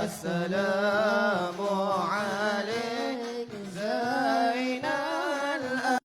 السلام عليك زين الأنبياء.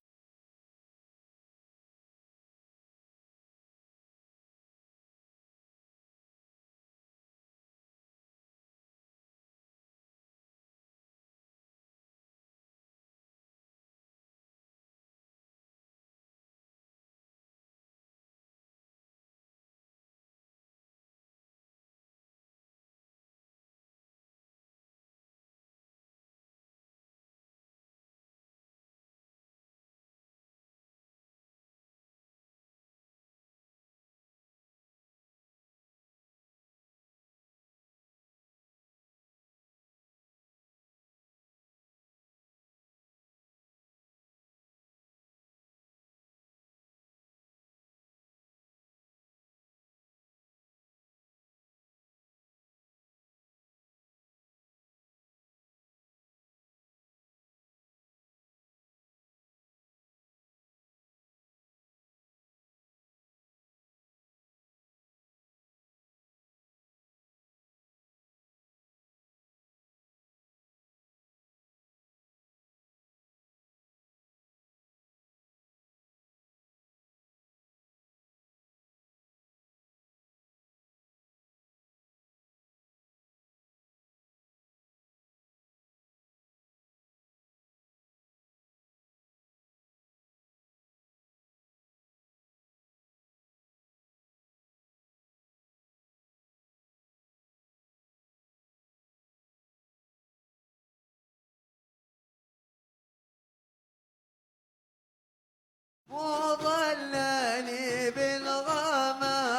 وظلني بالغمام.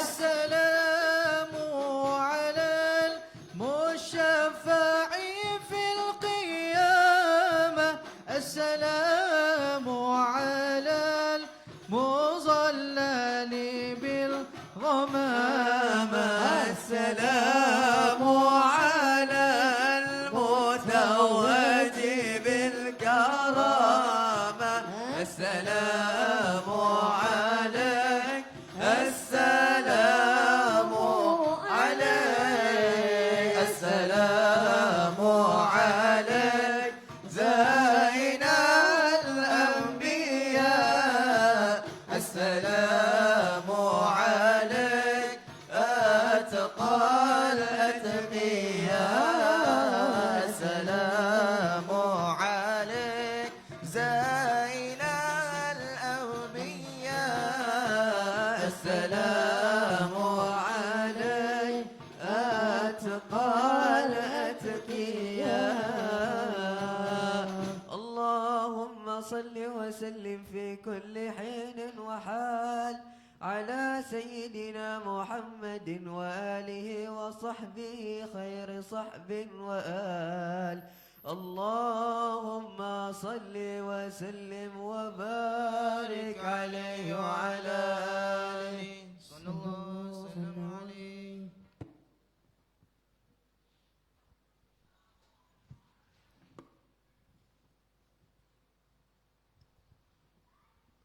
السلام على المشفع في القيامة. السلام على المظلل بالغمام. السلام على المتوج بالكرامة. السلام عليك السلام عليك السلام عليك زين الأنبياء. السلام عليك أتقى الأتقياء. السلام عليك زين الأنبياء. السلام عليك أتقى الأتقياء. اللهم صل وسلم في كل حين وحال على سيدنا محمد وآله وصحبه خير صحب وآل. اللهم صل وسلم وبارك عليه وعلى آله صلى الله وسلم عليه.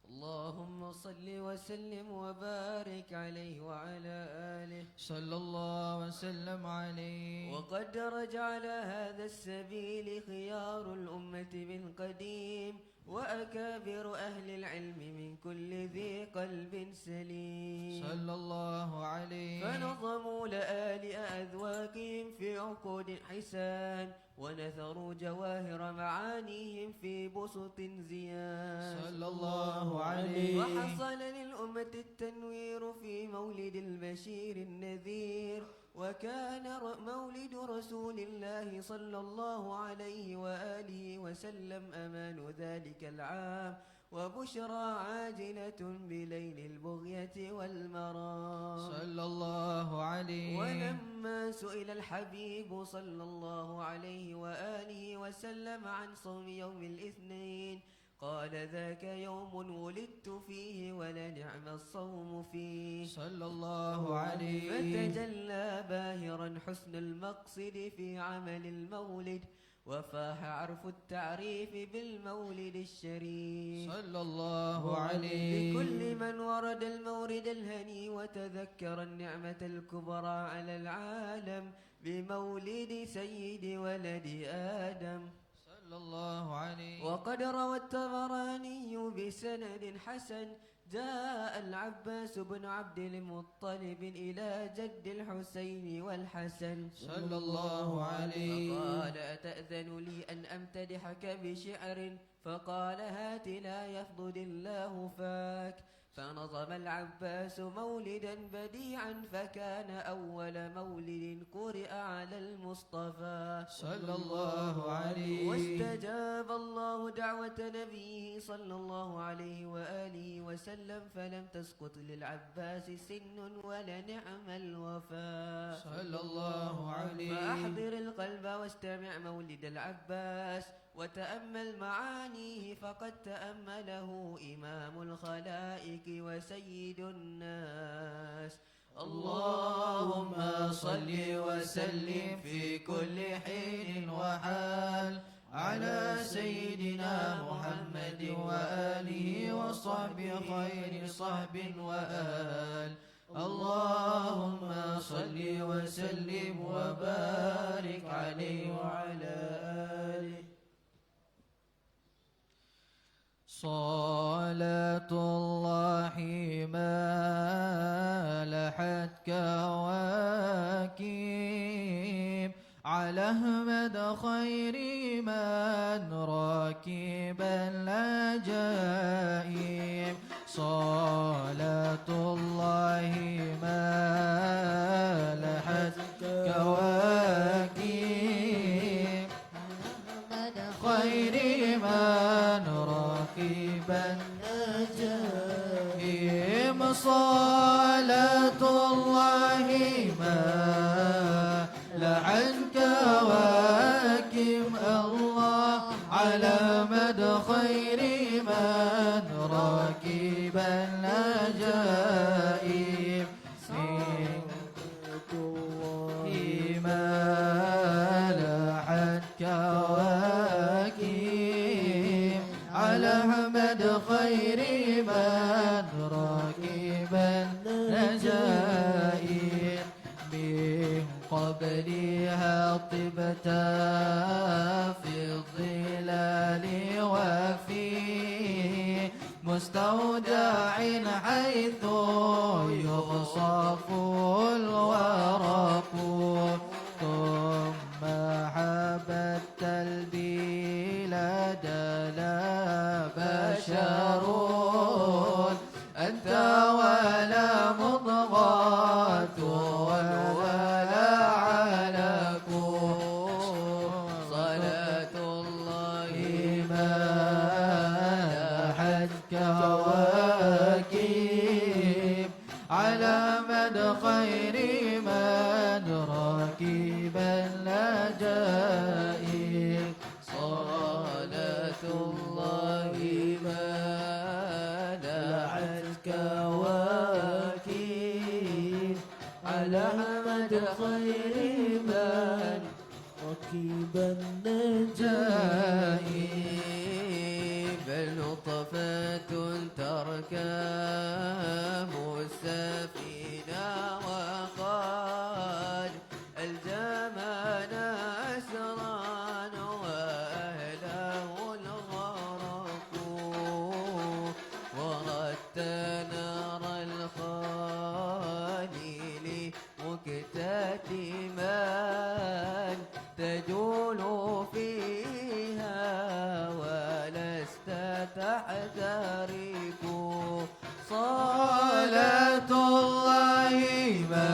اللهم صل وسلم وبارك عليه وعلى آله صلى الله وسلم عليه. وقد رجع على هذا السبيل خيار الأمة من قديم وأكابر أهل العلم من كل ذي قلب سليم صلى الله عليه. فنظموا لآلئ أذواقهم في عقود حسان ونثروا جواهر معانيهم في بسط زيان. صلى الله عليه. وحصل للأمة التنوير في مولد البشير النذير. وكان مولد رسول الله صلى الله عليه وآله وسلم أمان ذلك العام وبشرى عاجلة بليل البغية والمرام. صلى الله عليه. ولما سئل الحبيب صلى الله عليه وآله وسلم عن صوم يوم الاثنين قال ذاك يوم ولدت فيه ولنعم الصوم فيه. صلى الله عليه. فتجلى باهرا حسن المقصد في عمل المولد وفاح عرف التعريف بالمولد الشريف صلى الله عليه. لكل من ورد المورد الهني وتذكر النعمة الكبرى على العالم بمولد سيد ولد آدم صلى الله عليه. وقد روى الطبراني بسند حسن جاء العباس بن عبد المطلب إلى جد الحسين والحسن صلى الله عليه. فقال أتأذن لي أن أمتدحك بشعر فقال هات لا يفضل الله فاك فنظم العباس مولدا بديعا فكان أول مولد قرئ على المصطفى صلى الله عليه. واستجاب الله دعوة نبيه صلى الله عليه وآله وسلم فلم تسقط للعباس سن ولنعم الوفاء صلى الله عليه. فأحضر القلب واستمع مولد العباس وتأمل معانيه فقد تأمله إمام الخلائق وسيد الناس اللهم صل وسلم في كل حين وحال على سيدنا محمد وآله وصحبه خير صحب وآل. اللهم صل وسلم وبارك عليه وعلى آله. صلاة الله ما لحت كواكب على أحمد خير من راكب العجائب. صلاة الله ما لحت كواكب خير من راكب النجائم. صلاة الله ما لعن كواكب الله على مد خير من راكب النجائم. ما لعن كواكب على أحمد خير من راكب النجائم. من قبلها طبت في الظلال وفي مستودع حيث يغصف الورق. ثم حبت البلاد لا بشر أنت ولا مضغة ولا علق. صلاة الله ما لحت كواكب على مد خير من راكب النجائب. صلاة الله ما لحت كواكب على مد خير من راكب النجائب. بل نطفة تركب السفينة وقد الجمنا أسران وأهله الغرق. وردت نار الخليل مكتتما تجول فيها ولست تحترق. صلاة الله ما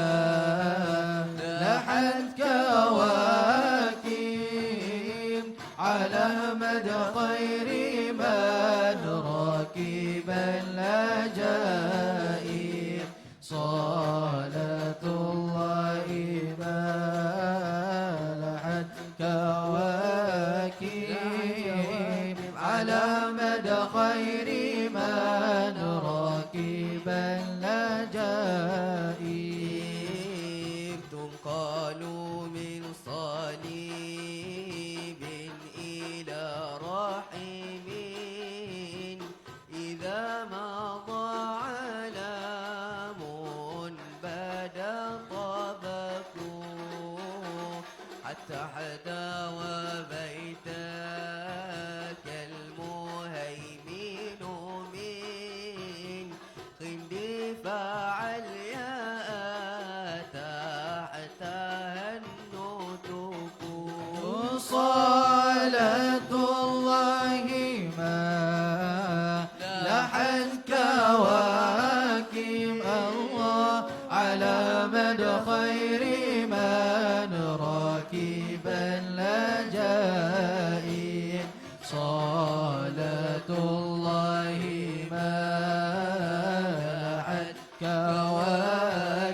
لحت كواكب على مد خير من راكب العجائب. صلاة الله ما لحت كواكب على مد خير من راكب العجائب. تنقل من صليب صلاة الله ملأت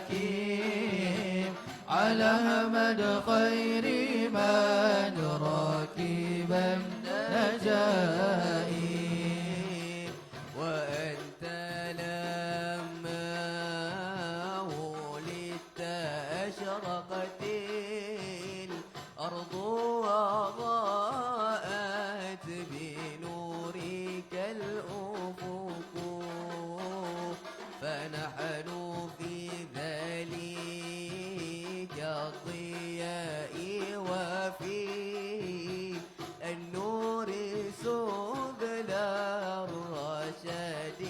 كواكب على أحمد خير من ركب النجائب وأنت لما ولدت أشرقت الأرض وضاءت بنورك الأفق فنحن في ذلك الضياء وفي النور سبل الرشاد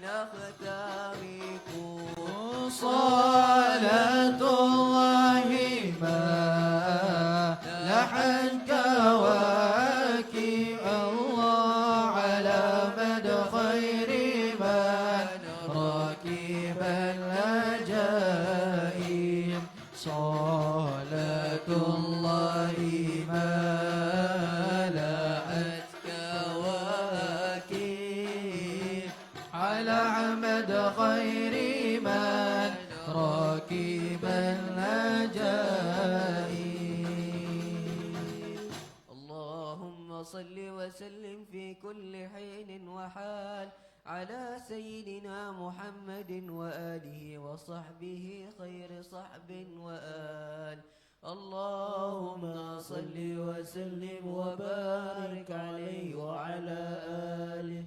نخترق صلاة الله ملأت كواكب الله على مد خير من ركب العجائب صلاة الله ملأت كواكب على عمد خير من ركب العجائب اللهم صل وسلم في كل حين وحال على سيدنا محمد وآله وصحبه خير صحب وآل اللهم صل وسلم وبارك عليه وعلى آله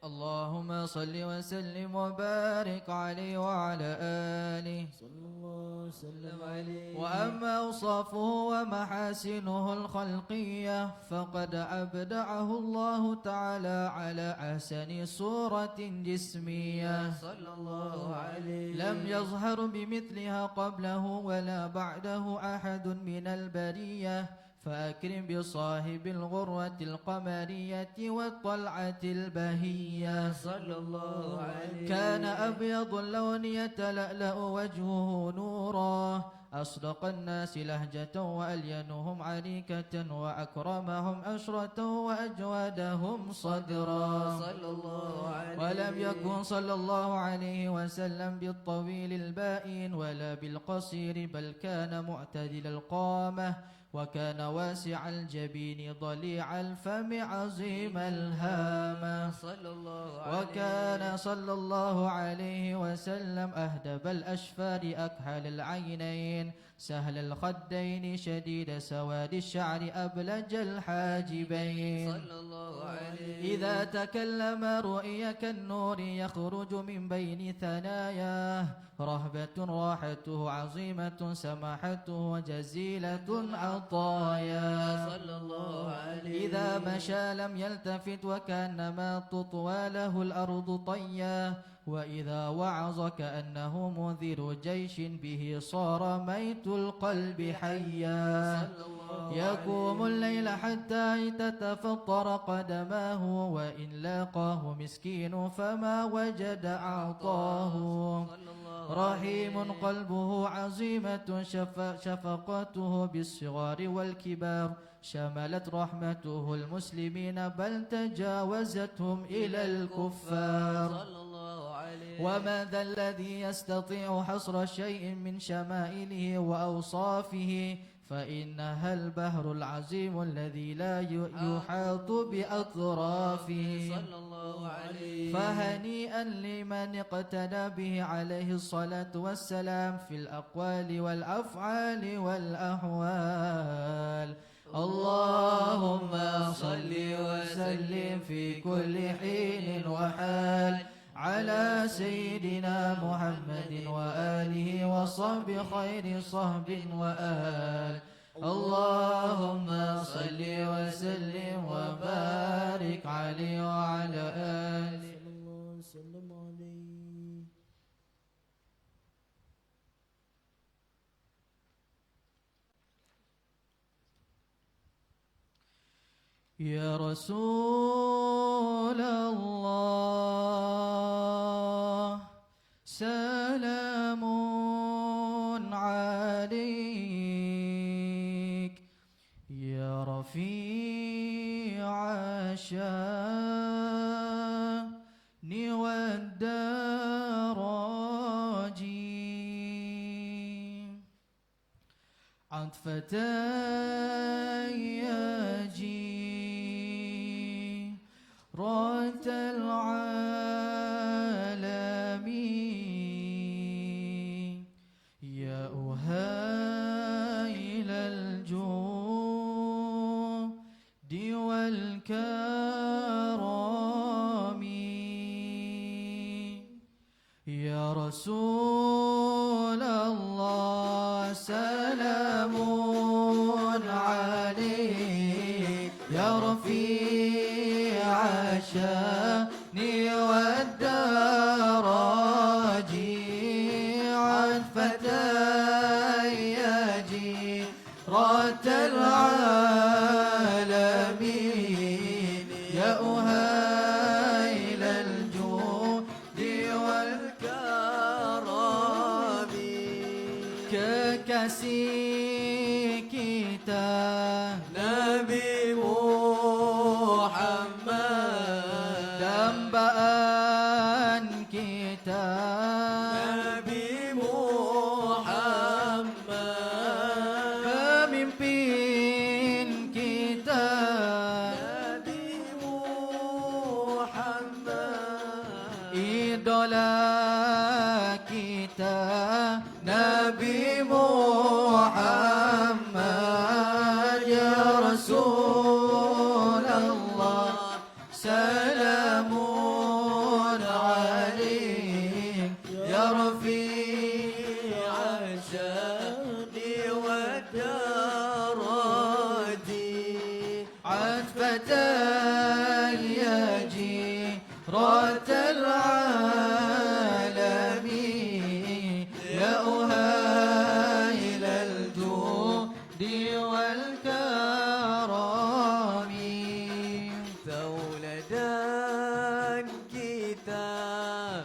اللهم صل وسلم وبارك عليه وعلى آله صلى الله وسلم عليه. وأما أوصافه ومحاسنه الخلقية فقد أبدعه الله تعالى على أحسن صورة جسمية صلى الله عليه لم يظهر بمثلها قبله ولا بعده أحد من البرية فأكرم بصاحب الغرة القمرية والطلعة البهية صلى الله عليه كان أبيض اللون يتلألأ وجهه نورا أصدق الناس لهجة وألينهم عريكة وأكرمهم أشرة وأجودهم صدرا صلى الله عليه ولم يكن صلى الله عليه وسلم بالطويل البائن ولا بالقصير بل كان معتدل القامة وكان واسع الجبين ضليع الفم عظيم الهامة صلى الله عليه وكان صلى الله عليه وسلم أهدب الأشفار أكحل العينين سهل الخدين شديد سواد الشعر أبلج الحاجبين صلى الله عليه إذا تكلم رؤي كالنور يخرج من بين ثناياه رهبة راحته عظيمة سماحته جزيلة عطايا صلى الله عليه إذا مشى لم يلتفت وكأنما تطوى له الأرض طيا وإذا وعظ كأنه منذر جيش به صار ميت القلب حيا يقوم الليل حتى تتفطر قدماه وإن لاقاه مسكين فما وجد أعطاه رحيم قلبه عظيمة شفقته بالصغار والكبار شملت رحمته المسلمين بل تجاوزتهم إلى الكفار صلى الله عليه وما ذا الذي يستطيع حصر شيء من شمائله وأوصافه فإنها البحر العظيم الذي لا يحاط بأطرافه صلى الله عليه فهنيئا لمن اقتدى به عليه الصلاة والسلام في الأقوال والأفعال والأحوال اللهم صل وسلم في كل حين وحال على سيدنا محمد وآله وصحبه خير صحب وآل اللهم صل وسلم وبارك عليه وعلى آله وسلم عليه. يا رسول الله سلام عليك يا رفيع الشان والدرج عطفة رات العالمين يا أهيل الجود والكرم يا رسول الله سلام عليك يا رفيع الشان والدرج عطفة رات العالمين يا أهيل الجود والكرم ككسي كتاب نبي محمد dambaan kita Nabi Muhammad pemimpin kita Nabi Muhammad idola kita Nabi Muhammad ya Rasulullah salamun alaik ya Rafi'a عشاني ودرجي عتبة رات العالمين يا أهيل الجود والكرم Tauladan kita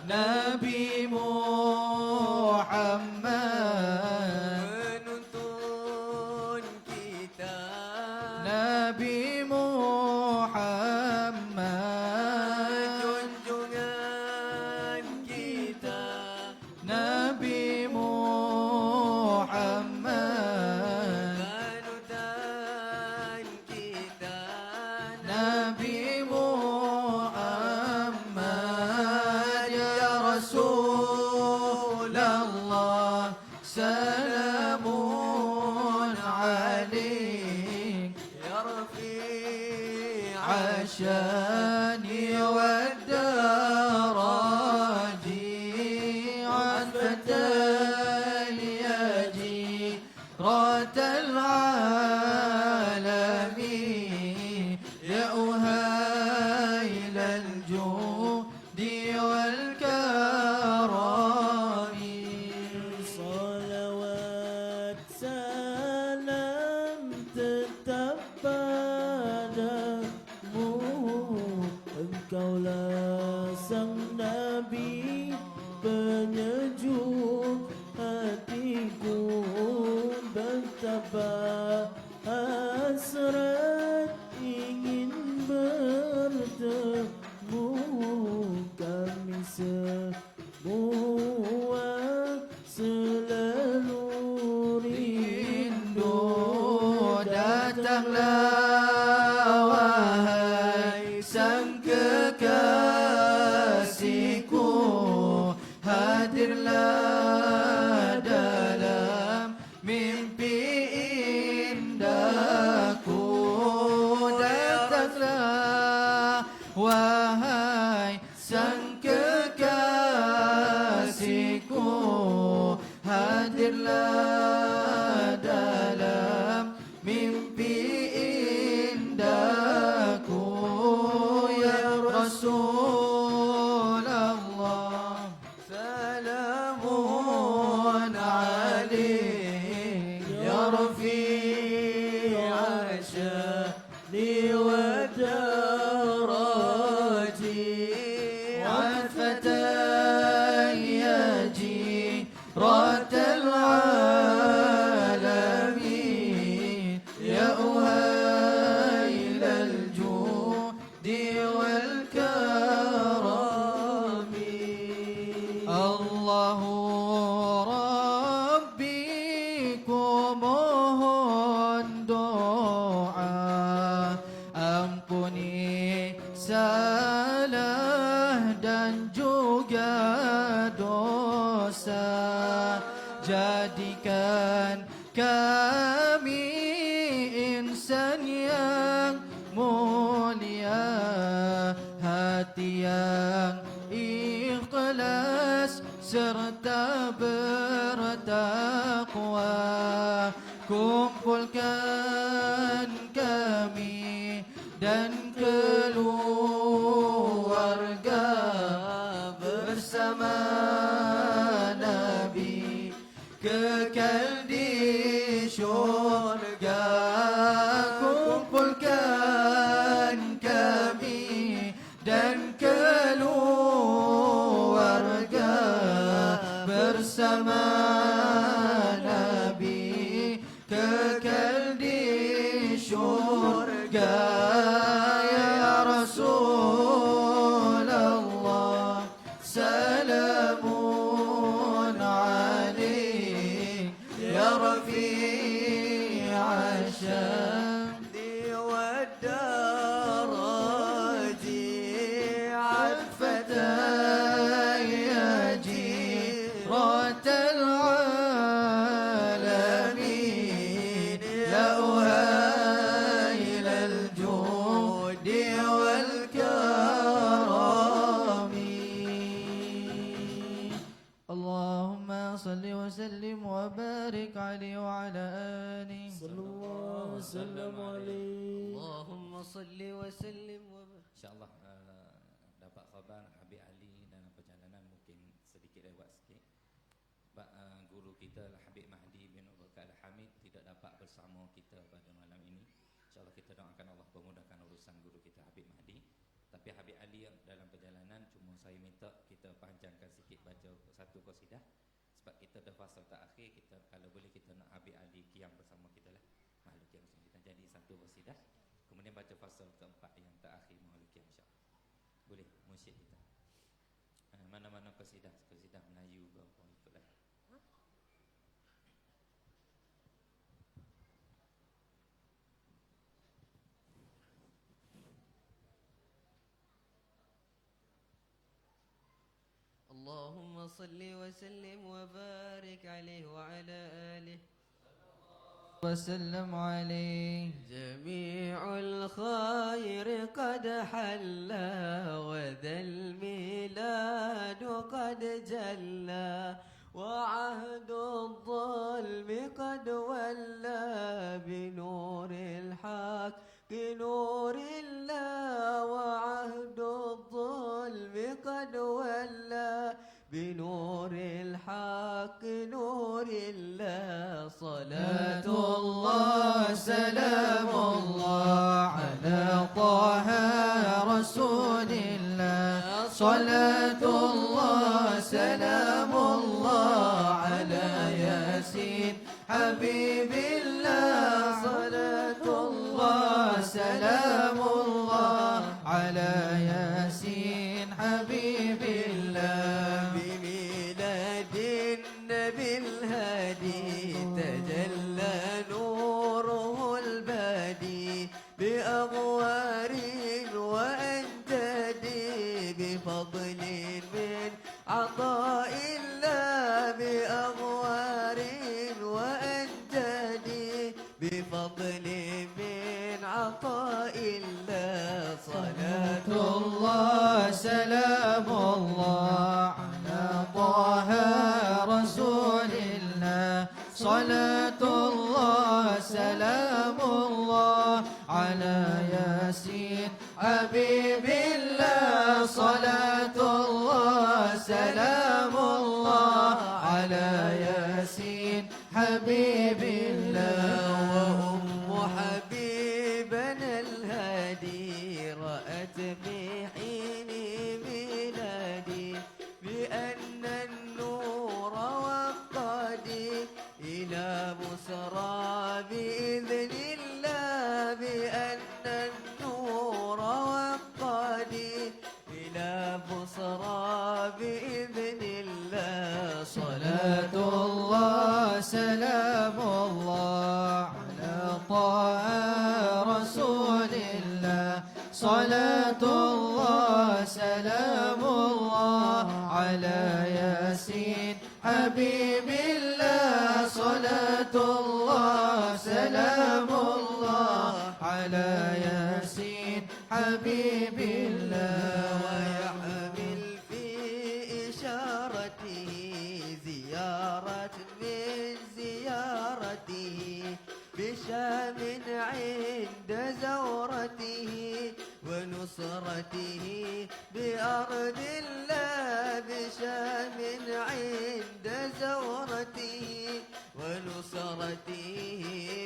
Nabi Muhammad menuntun kita Nabi Muhammad junjungan kita Nabi Muhammad panutan kita Nabi Muhammad ya Rasulullah salamun alaik ya Rafi'a عشاني والدرج عطفة رات العالمين يا أهيل الجود والكرم Salawat salam tetap padamu Engkaulah sang Nabi penyejuk hatiku Betapa hasrat ingin bertemu Kami semua selalu rindu datanglah wahai sang kekasihku hadirlah dalam mimpi indahku datanglah wahai sang kekasihku hadirlah dalam mimpi indahku ya Rasulullah salamun alaik ya Rafi'a sya'ni wa daraji عطفة رات العالمين يا أهيل yang mulia, hati yang ikhlas serta bertakwa. Kumpulkan kami dan keluarga bersama Nabi kekal di syurga. Kumpulkan kami dan keluarga bersama Nabi kekal di syurga. Ya Rasulullah, salamun alaik ya Rafi'a syamdi wad-daraji al-fatah ya jiratal alamin ya uhailal judi wal karami. Allahumma salli wa sallim wa barik alaihi wa ala alihi. Sallallahu wasallam alaihi. Allahumma salli wa sallim wa InsyaAllah dapat khabar Habib Ali dalam perjalanan mungkin sedikit lewat sikit. Guru kita Habib Mahdi bin Abu Bakar Al-Hamid tidak dapat bersama kita pada malam ini. InsyaAllah kita doakan Allah memudahkan urusan guru kita Habib Mahdi. Tapi Habib Ali dalam perjalanan cuma saya minta kita panjangkan sikit baca satu qasidah. Sebab kita dah fasal terakhir, kita kalau boleh kita nak Habib Ali qiyam bersama kita lah. Makhluk qiyam bersama kita. Jadi satu qasidah. Kemudian baca fasal keempat yang terakhir makhluk qiyam insyaAllah. Boleh musyid kita. Mana-mana qasidah Melayu ke apa ikutlah. Allahumma salli wa sallim wa barik alaihi wa ala alihi وسلم عليه. جميع الخير قد حل وذا الميلاد قد جلى وعهد الظلم قد ولى بنور الحق بنور الله وعهد الظلم قد ولى بنور الحق نور الله صلاة الله سلام الله على طه رسول الله. صلاة الله سلام الله على ياسين حبيب الله. صلاة الله سلام الله على ياسين حبيب الله. بميلاد النبي الهادي تجلى نوره البادي بأغوار وأنجاد بفضل من عطاء الله بأغوار وأنجاد بفضل من عطاء الله. صلاة الله سلام الله على طه رسول الله. صلاة الله سلام الله على ياسين حبيب الله. صلاة الله سلام الله على ياسين حبيب الله. وأم حبيبنا الهادي رأت في حين ميلادي بأن النور وقادي إلى بسرى بإذن الله بأن النور وقادي إلى بسرى بإذن الله. صلاة الله سلام الله على طه رسول الله. صلاة الله سلام الله على ياسين حبيب الله. صلاة الله سلام الله على على ياسين حبيب الله ويحمل في إشارته زيارة من زيارته بشام عند زورته ونصرته بأرض الله بشام عند زورته ونصرته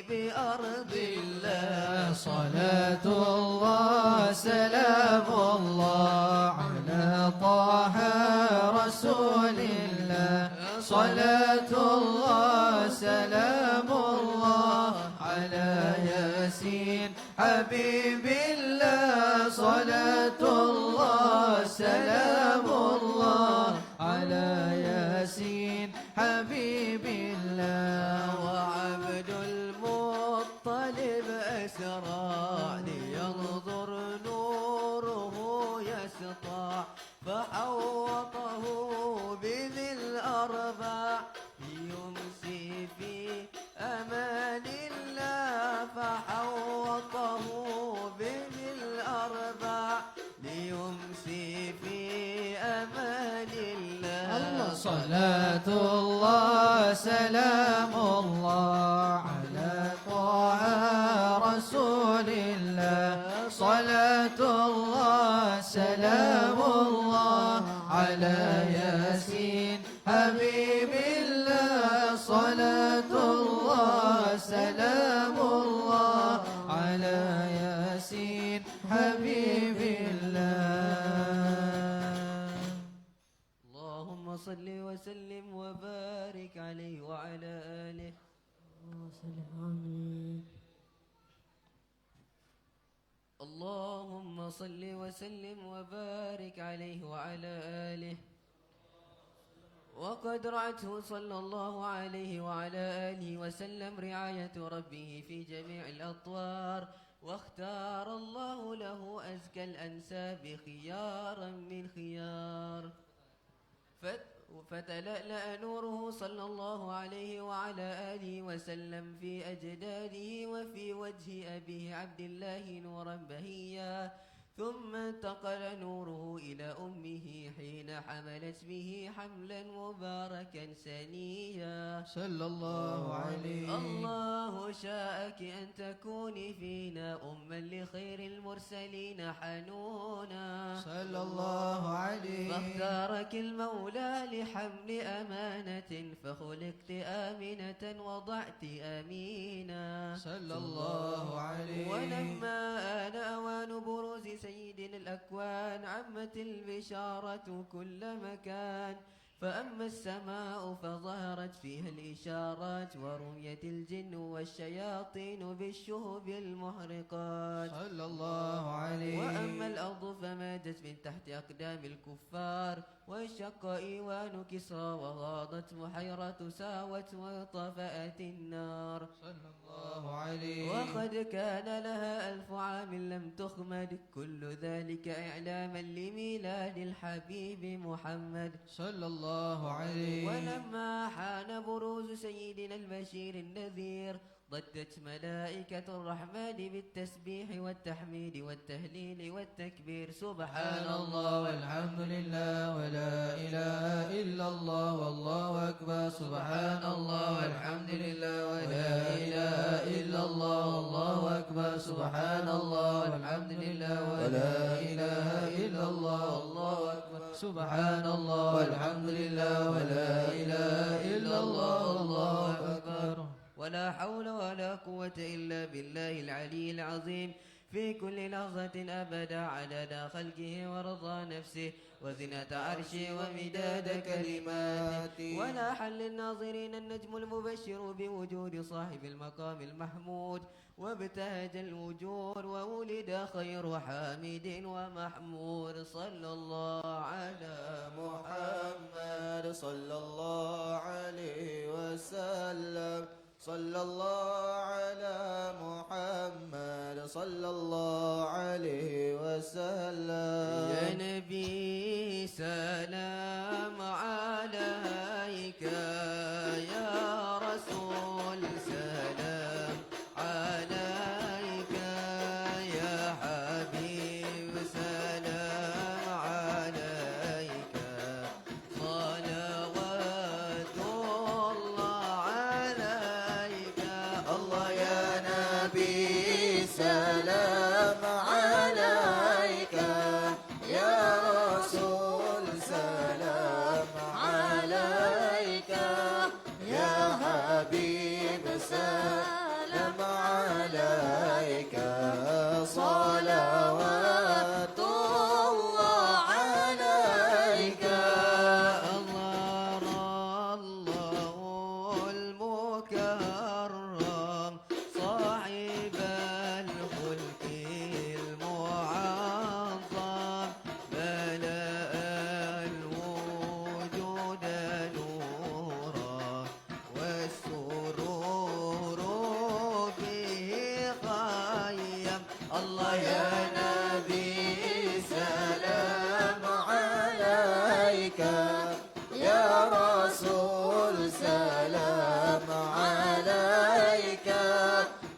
بأرض الله صلاة الله سلام الله على طه رسول الله صلاة الله سلام الله على ياسين حبيب الله صلاة الله سلام الله على ياسين حبيب الله وعبد المطلب أسرع لينظر نوره يسطع فحوطه بذي الأربع ليمسي في أمان الله فحوطه بذي الأربع ليمسي في أمان الله صلاة الله سلام الله على طه رسول الله صلاة الله سلام الله على ياسين حبيب الله صلاة الله سلام الله على ياسين حبيب الله اللهم صل وسلم وبارك عليه وعلى آله اللهم صل وسلم وبارك عليه وعلى آله وقد رعته صلى الله عليه وعلى آله وسلم رعاية ربه في جميع الأطوار واختار الله له أزكى الأنساب خيارا من خيار فتلألأ نوره صلى الله عليه وعلى آله وسلم في أجداده وفي وجه أبيه عبد الله نورا بهيا ثم انتقل نوره إلى أمه حين حملت به حملا مباركا سنيا صلى الله عليه الله شاءك أن تكوني فينا أما لخير المرسلين حنونا صلى الله عليه فاختارك المولى لحمل أمانة فخلقت آمنة وضعت أمينا صلى الله عليه ولما آن أوان بروز سيدنا الأكوان عمت البشارة كل مكان فأما السماء فظهرت فيها الإشارات ورميت الجن والشياطين بالشهب المحرقات صلى الله عليه وأما الأرض فمادت من تحت أقدام الكفار وانشق إيوان كسرى وغاضت بحيرة ساوت وطفأت النار صلى الله عليه وقد كان لها 1000 عام لم تخمد كل ذلك إعلاما لميلاد الحبيب محمد صلى الله عليه ولما حان بروز سيدنا البشير النذير ضجت ملائكة الرحمن بالتسبيح والتحميد والتهليل والتكبير سبحان الله والحمد لله ولا إله إلا الله والله أكبر سبحان الله والحمد لله ولا إله إلا الله والله أكبر سبحان الله والحمد لله ولا إله إلا الله والله أكبر سبحان الله والحمد لله ولا إله إلا الله والله أكبر ولا حول ولا قوة إلا بالله العلي العظيم في كل لحظة أبدا عدد خلقه ورضا نفسه وزنة عرشه ومداد كلماته ولا حل الناظرين النجم المبشر بوجود صاحب المقام المحمود وابتهج الوجود وولد خير حامد ومحمود صلى الله على محمد صلى الله عليه وسلم صلى الله على محمد صلى الله عليه وسلم يا نبي سلام عليك يا رسول سلام عليك الله يا نبي سلام عليك يا رسول سلام عليك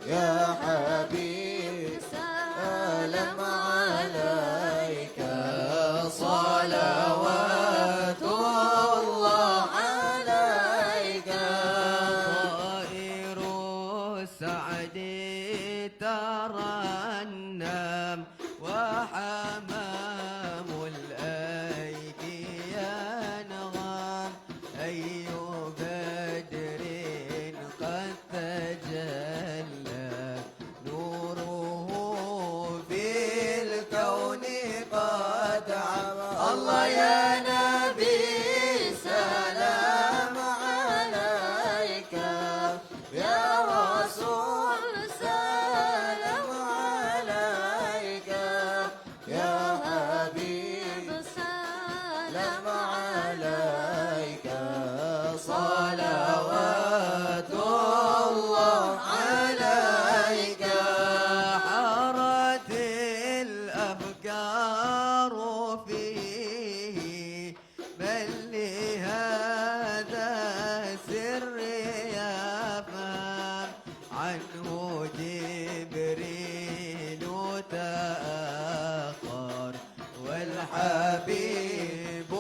يا حبيب سلام عليك صلوات الله عليك طائر السعد ترنم وحمام الأيدي ينغم أي بدر قد تجلى نوره في الكون قد عمى الله يا نبي سلام عليك يا رسول سلام عليك يا حبيب سلام عليك صلوات الله عليك حارت الأفكار فيه بل لهذا سر يفهم عنه جبريل تأخر والحبيب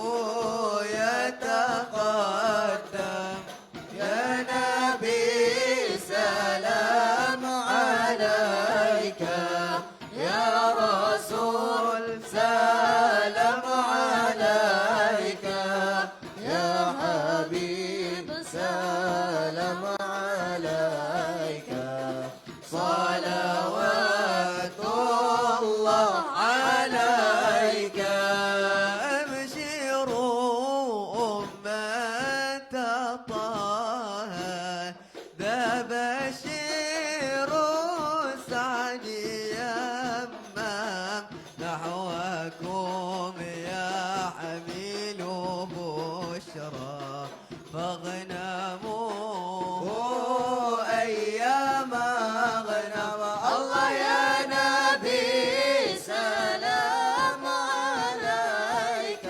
يتقدم يا نبي سلام عليك يا رسول سلام عليك يا حبيب سلام عليك صلوات الله عليك أبشروا أمة طه ذا بشير سعد يمام نحوكم يا حميل بشرى فاغنموا أيام غنم الله يا نبي سلام عليك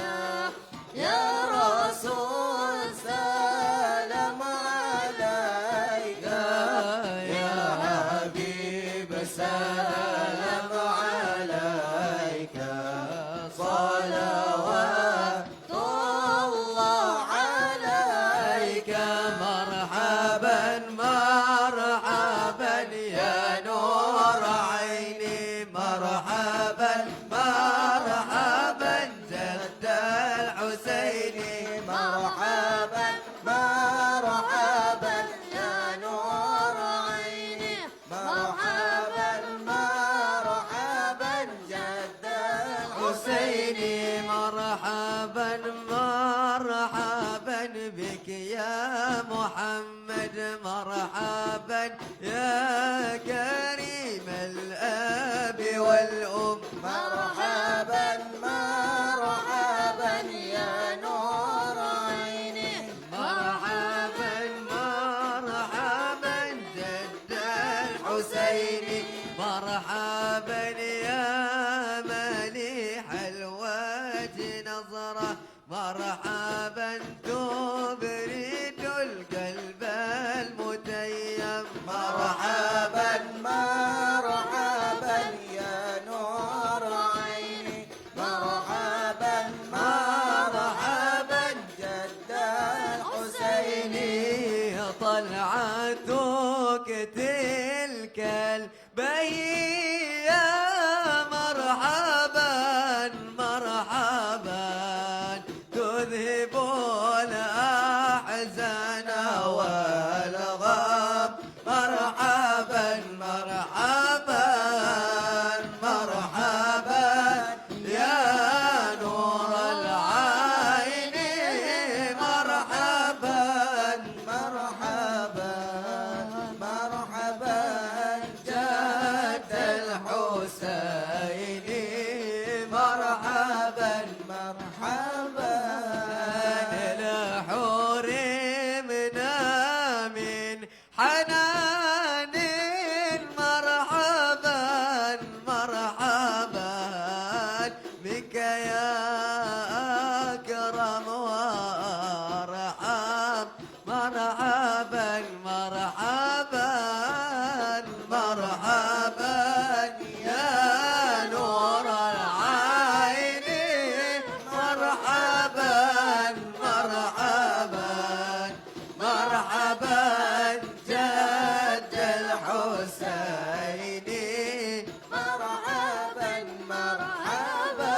يا رسول سلام عليك يا حبيب سلام عليك صلوات الله عليك مرحبا مرحبا يا نور عيني مرحبا مرحبا جد الحسين مرحبا مرحبا يا نور عيني مرحبا مرحبا جد الحسين مرحبا مرحبا بك يا محمد مرحبا يا كريم الأب والأم مرحبا مرحبا يا نور عيني مرحبا مرحبا جد الحسين مرحبا يا مليح الوجه نظرة مرحبا تبرد القلب المتيم مرحبا مرحبا يا نور عيني مرحبا مرحبا جد الحسين طلعتك تلك البهية مرحبا مرحبا تذهب الأحزان والغم مرحبا مرحبا مرحبا يا نور العين مرحبا مرحبا مرحبا جد الحسين مرحبا مرحبا لا حرمنا من حنان مرحبا مرحبا بك يا أكرم وارحم مرحبا مرحبا مرحبا يا نور العين مرحبا مرحبا مرحبا جد الحسين مرحبا مرحبا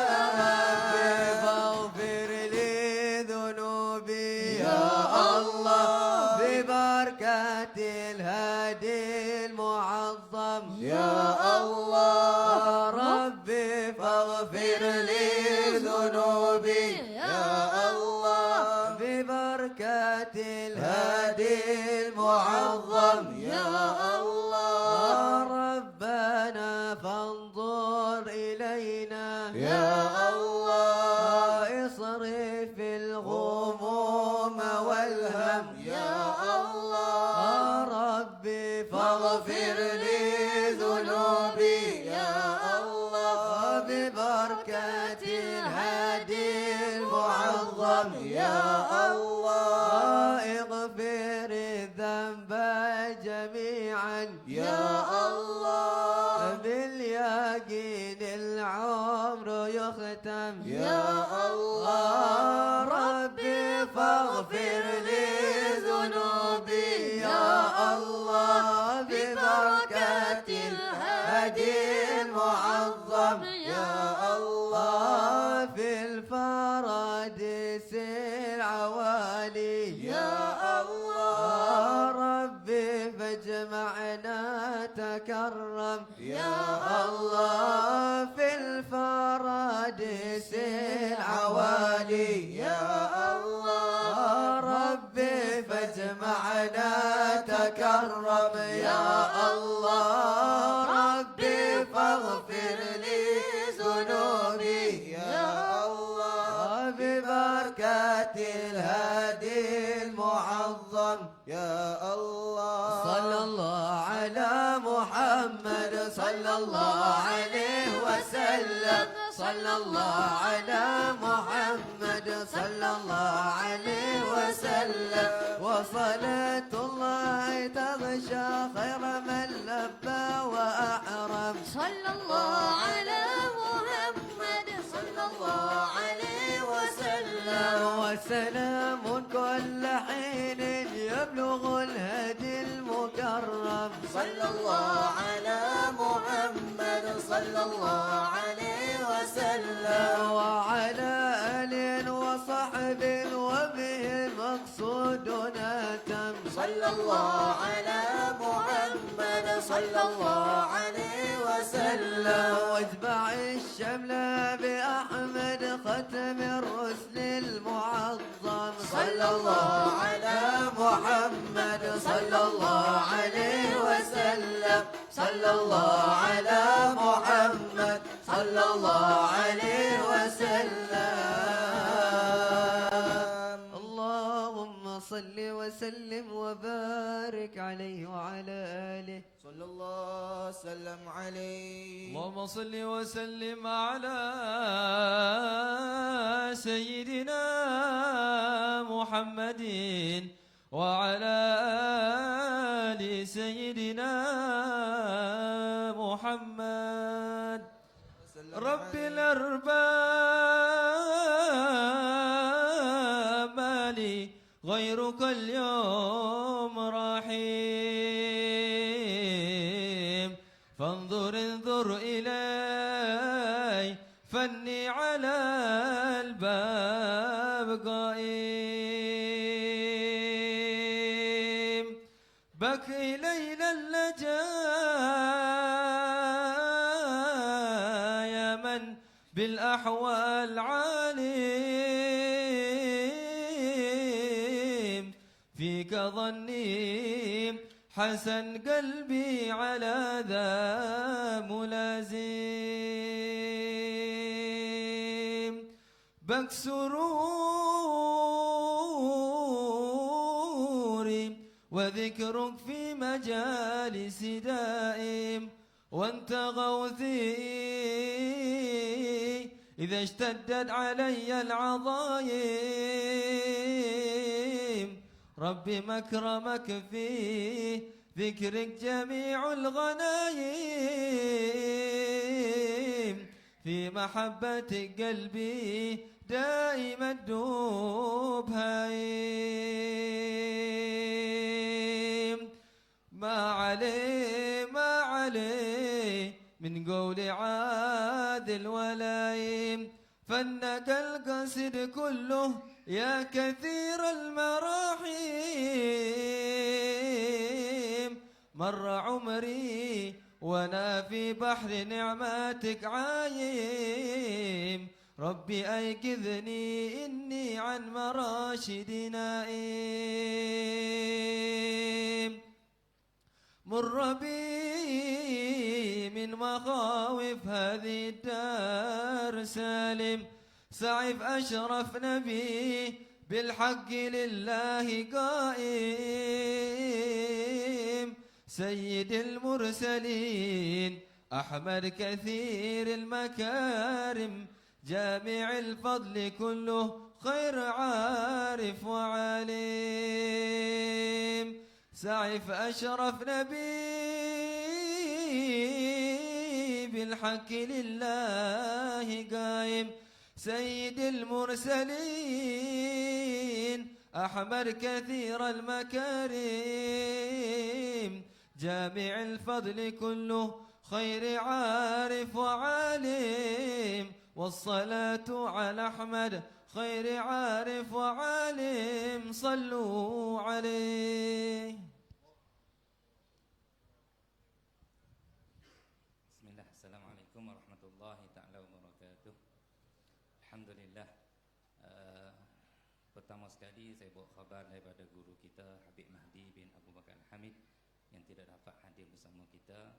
فاغفر لي ذنوبي يا الله ببركة الهادي المعظم يا الله ربي فاغفر لي ذنوبي يا الله ببركة الهادي المعظم يا الله ربنا فانظر إلينا يا الله اصرف الغموم والهم يا الله ربي فاغفر لي ذنوبي يا الله ببركة الهادي المعظم يا الله اغفر الذنب جميعا يا الله باليقين العمر يختم يا الله ربي فاغفر لي ذنوبي يا الله ببركة الهادي المعظم يا الله في الفراديس العوالي يا الله ربي فاجمعنا تكرم يا الله في الفراديس العوالي يا الله ربي فاجمعنا تكرم يا الله ربي فاغفر لي ذنوبي يا الله ببركة الهادي المعظم يا الله صلى الله على محمد صلى الله عليه وسلم صلى الله على محمد صلى الله عليه وسلم وصلاة الله تغشى خير من لبى وأحرم صلى الله على محمد صلى الله عليه وسلم وسلام كل حين يبلغ الهدي المكرم صلى الله على محمد صلى الله عليه وسلم وعلى آل وصحب وبه مقصودنا تم صلى الله على محمد صلى الله عليه وسلم واتبع الشمل بأحمد ختم الرسل المعظم صلى الله على محمد صلى الله عليه وسلم صلى الله على محمد صلى الله عليه وسلم اللهم صل وسلم وبارك عليه وعلى آله صلى الله وسلم عليه اللهم صل وسلم على سيدنا محمد وعلى آل سيدنا محمد رب الأرباب مالي غيرك اليوم رحيم انظر إلي فني على الباب قائم بكي ليل اللجا يا من بالأحوال عالم فيك ظني حسن قلبي على ذا ملازم بك سروري وذكرك في مجالس دائم وانت غوثي إذا اشتدت علي العظايم. ربي مكرمك في ذكرك جميع الغنايم. في محبتك قلبي دائما دوب هايم. ما عليه من قول عادل ولايم. فنك القصد كله يا كثير المراحيم. مر عمري وانا في بحر نعماتك عايم. ربي أيقظني إني عن مراشدي نائم. مر بي من مخاوف هذه الدار سالم. سعف أشرف نبي بالحق لله قائم. سيد المرسلين أحمد كثير المكارم. جامع الفضل كله خير عارف وعليم. سعف أشرف نبي بالحق لله قايم. سيد المرسلين أحمد كثير المكارم. جامع الفضل كله خير عارف وعالم. والصلاة على أحمد خير عارف وعالم. صلوا عليه. Bismillah, Assalamualaikum warahmatullahi ta'ala wabarakatuh. Alhamdulillah. Pertama sekali saya bawa khabar daripada guru kita Habib Mahdi bin Abu Bakar Al-Hamid yang tidak dapat hadir bersama kita.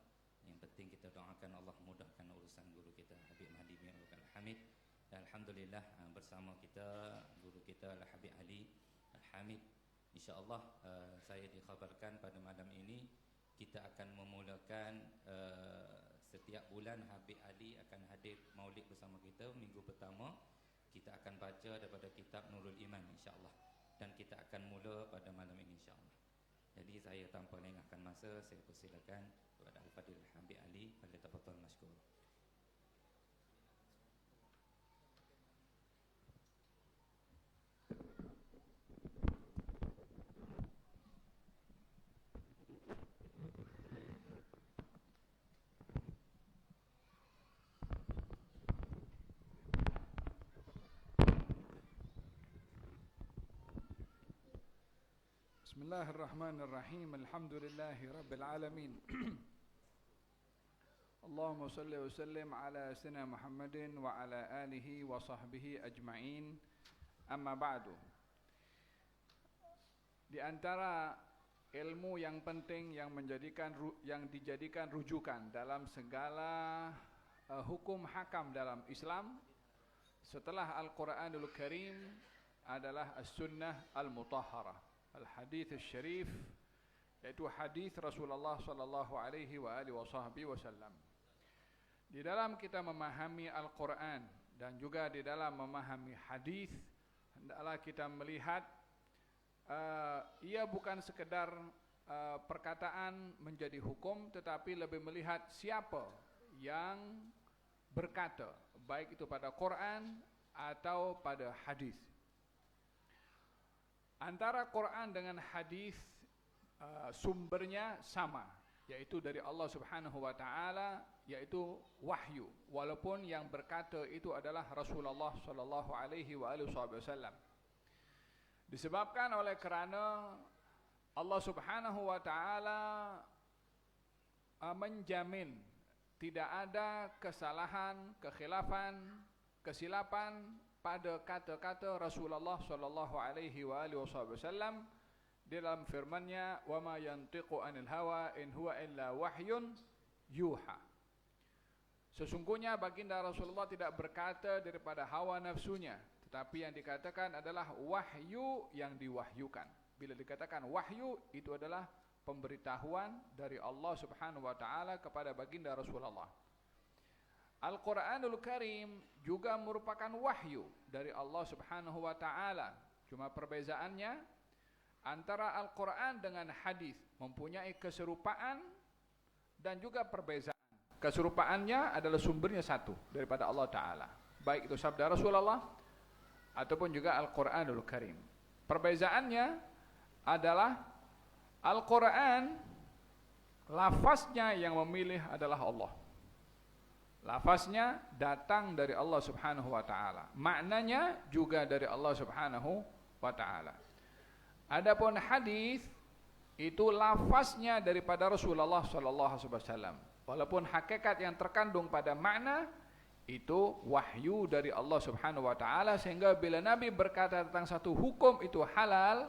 Yang penting kita doakan Allah mudahkan urusan guru kita Habib Mahdi bin Abu Bakar Al-Hamid. Dan Alhamdulillah bersama kita guru kita Al-Habib Ali Al-Hamid. InsyaAllah saya dikhabarkan pada malam ini kita akan memulakan setiap bulan Habib Ali akan hadir maulid bersama kita. Minggu pertama kita akan baca daripada kitab Nurul Iman insyaAllah. Dan kita akan mula pada malam ini insyaAllah. Jadi saya tanpa lengahkan masa, saya persilakan kepada Al-Fadhil Habib Ali. Falyatafadhal mashkur. بسم الله الرحمن الرحيم. الحمد لله رب العالمين. اللهم صل وسلم على سيدنا محمد وعلى آله وصحبه أجمعين. أما بعد. Di antara ilmu yang penting yang dijadikan rujukan dalam segala hukum hakam dalam Islam setelah Al-Quranul Karim adalah As-Sunnah Al-Mutahharah, Al-Hadith Al-Sharif, yaitu hadis Rasulullah sallallahu alaihi wa alihi wasallam. Di dalam kita memahami Al-Quran dan juga di dalam memahami hadis, hendaklah kita melihat ia bukan sekedar perkataan menjadi hukum, tetapi lebih melihat siapa yang berkata, baik itu pada Quran atau pada hadis. Antara Quran dengan hadis sumbernya sama, yaitu dari Allah Subhanahu wa taala, yaitu wahyu, walaupun yang berkata itu adalah Rasulullah sallallahu alaihi wasallam. Disebabkan oleh kerana Allah Subhanahu wa taala menjamin tidak ada kesalahan, kekhilafan, kesilapan pada kata-kata Rasulullah sallallahu alaihi wasallam di dalam firman-Nya, "Wa ma yantiqu 'anil hawa in huwa illa wahyun yuha." Sesungguhnya baginda Rasulullah tidak berkata daripada hawa nafsunya, tetapi yang dikatakan adalah wahyu yang diwahyukan. Bila dikatakan wahyu, itu adalah pemberitahuan dari Allah Subhanahu wa taala kepada baginda Rasulullah. Al-Qur'anul Karim juga merupakan wahyu dari Allah Subhanahu wa taala. Cuma perbezaannya antara Al-Qur'an dengan hadis mempunyai keserupaan dan juga perbezaan. Keserupaannya adalah sumbernya satu daripada Allah taala, baik itu sabda Rasulullah ataupun juga Al-Qur'anul Karim. Perbezaannya adalah Al-Quran lafaznya yang memilih adalah Allah. Lafaznya datang dari Allah Subhanahu wa taala. Maknanya juga dari Allah Subhanahu wa taala. Adapun hadis itu lafaznya daripada Rasulullah sallallahu alaihi wasallam. Walaupun hakikat yang terkandung pada makna itu wahyu dari Allah Subhanahu wa taala, sehingga bila Nabi berkata tentang satu hukum itu halal,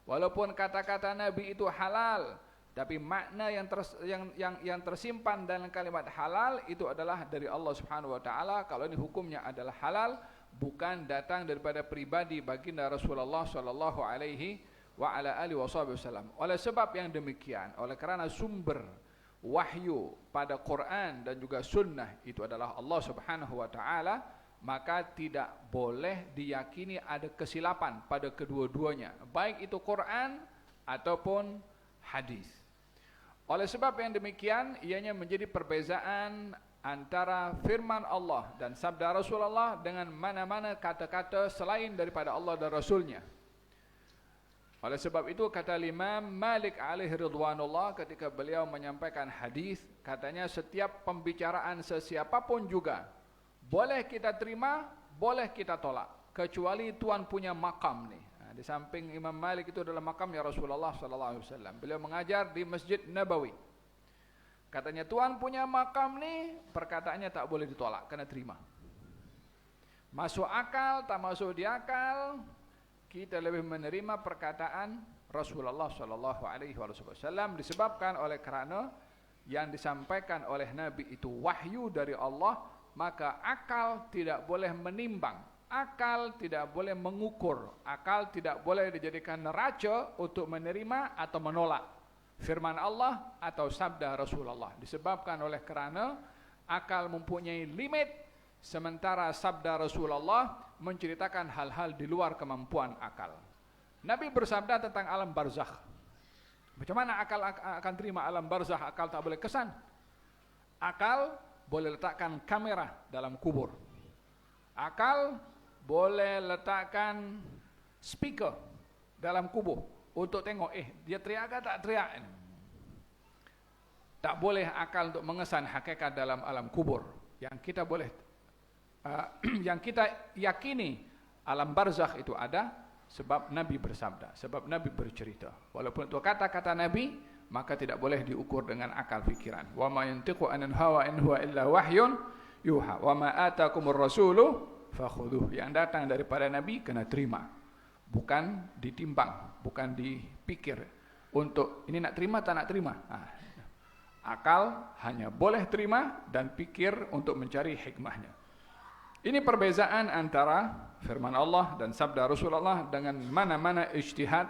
walaupun kata-kata Nabi itu halal, tapi makna yang tersimpan dalam kalimat halal itu adalah dari Allah Subhanahu wa taala. Kalau ini hukumnya adalah halal, bukan datang daripada pribadi baginda Rasulullah sallallahu alaihi wa ala alihi wasallam. Oleh sebab yang demikian, oleh kerana sumber wahyu pada Quran dan juga sunnah itu adalah Allah Subhanahu wa taala, maka tidak boleh diyakini ada kesilapan pada kedua-duanya, baik itu Quran ataupun hadis. Oleh sebab yang demikian, ianya menjadi perbezaan antara firman Allah dan sabda Rasulullah dengan mana-mana kata-kata selain daripada Allah dan Rasulnya. Oleh sebab itu kata Imam Malik alaihi ridwanullah ketika beliau menyampaikan hadis, katanya setiap pembicaraan sesiapapun juga boleh kita terima, boleh kita tolak, kecuali Tuhan punya makam nih. Di samping Imam Malik itu adalah makamnya Rasulullah sallallahu alaihi wasallam. Beliau mengajar di Masjid Nabawi. Katanya Tuhan punya makam nih, perkataannya tak boleh ditolak, kena terima. Masuk akal, tak masuk di akal, kita lebih menerima perkataan Rasulullah sallallahu alaihi wasallam disebabkan oleh kerana yang disampaikan oleh Nabi itu wahyu dari Allah, maka akal tidak boleh menimbang, akal tidak boleh mengukur, akal tidak boleh dijadikan neraca untuk menerima atau menolak firman Allah atau sabda Rasulullah, disebabkan oleh kerana akal mempunyai limit, sementara sabda Rasulullah menceritakan hal-hal di luar kemampuan akal. Nabi bersabda tentang alam barzakh. Macam mana akal akan terima alam barzakh? Akal tak boleh kesan. Akal boleh letakkan kamera dalam kubur. Akal boleh letakkan speaker dalam kubur untuk tengok dia teriak ke tak teriak. Tak boleh akal untuk mengesan hakikat dalam alam kubur. Yang kita boleh yang kita yakini alam barzakh itu ada sebab Nabi bersabda, sebab Nabi bercerita. Walaupun itu kata-kata Nabi, maka tidak boleh diukur dengan akal fikiran. Wa ma yantiqu anil hawa in huwa illa wahyun yuha wa ma atakumur rasulu fakhudhuh. Yang datang daripada Nabi kena terima, bukan ditimbang, bukan dipikir untuk ini nak terima tak nak terima. Akal hanya boleh terima dan pikir untuk mencari hikmahnya. Ini perbezaan antara firman Allah dan sabda Rasulullah dengan mana-mana ijtihad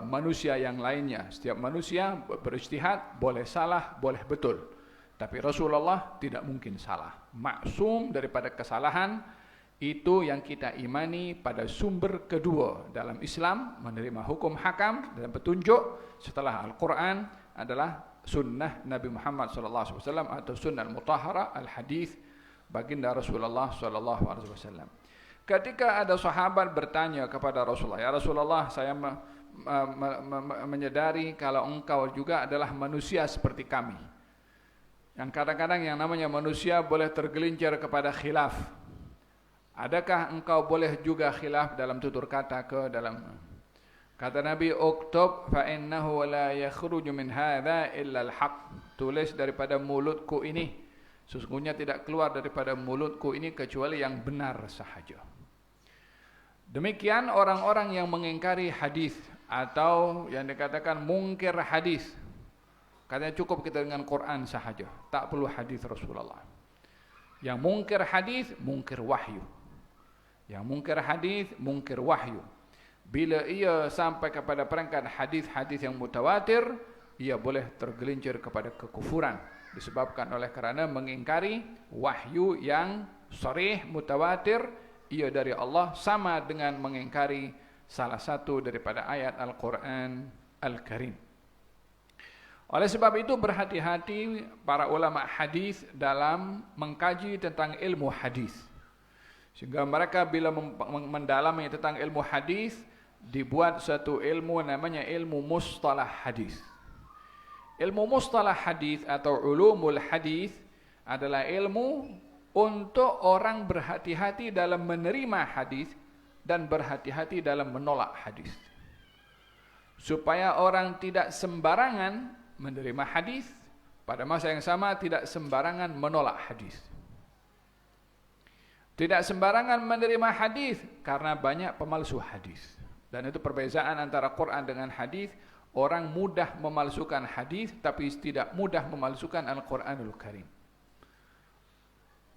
manusia yang lainnya. Setiap manusia berijtihad, boleh salah, boleh betul. Tapi Rasulullah tidak mungkin salah. Maksum daripada kesalahan, itu yang kita imani pada sumber kedua dalam Islam, menerima hukum hakam dan petunjuk setelah Al-Quran adalah sunnah Nabi Muhammad SAW atau sunnah al-mutahharah, al-hadith baginda Rasulullah SAW. Ketika ada sahabat bertanya kepada Rasulullah, ya Rasulullah, saya menyadari kalau engkau juga adalah manusia seperti kami. Yang kadang-kadang yang namanya manusia boleh tergelincir kepada khilaf. Adakah engkau boleh juga khilaf dalam tutur kata ke dalam? Kata Nabi, uktub fa innahu la yakhruju min hadza illa al-haq. Tulis daripada mulutku ini, sesungguhnya tidak keluar daripada mulutku ini kecuali yang benar sahaja. Demikian orang-orang yang mengingkari hadis atau yang dikatakan mungkir hadis. Katanya cukup kita dengan Quran sahaja, tak perlu hadis Rasulullah. Yang mungkir hadis, mungkir wahyu. Yang mungkir hadis, mungkir wahyu. Bila ia sampai kepada peringkat hadis-hadis yang mutawatir, ia boleh tergelincir kepada kekufuran disebabkan oleh kerana mengingkari wahyu yang sharih mutawatir, ia dari Allah, sama dengan mengingkari salah satu daripada ayat Al-Quran Al-Karim. Oleh sebab itu berhati-hati para ulama hadis dalam mengkaji tentang ilmu hadis. Sehingga mereka bila mendalami tentang ilmu hadis, dibuat satu ilmu namanya ilmu mustalah hadis. Ilmu mustalah hadis atau ulumul hadis adalah ilmu untuk orang berhati-hati dalam menerima hadis dan berhati-hati dalam menolak hadis. Supaya orang tidak sembarangan menerima hadis, pada masa yang sama tidak sembarangan menolak hadis. Tidak sembarangan menerima hadis karena banyak pemalsu hadis. Dan itu perbezaan antara Quran dengan hadis. Orang mudah memalsukan hadis tapi tidak mudah memalsukan Al-Quranul Karim.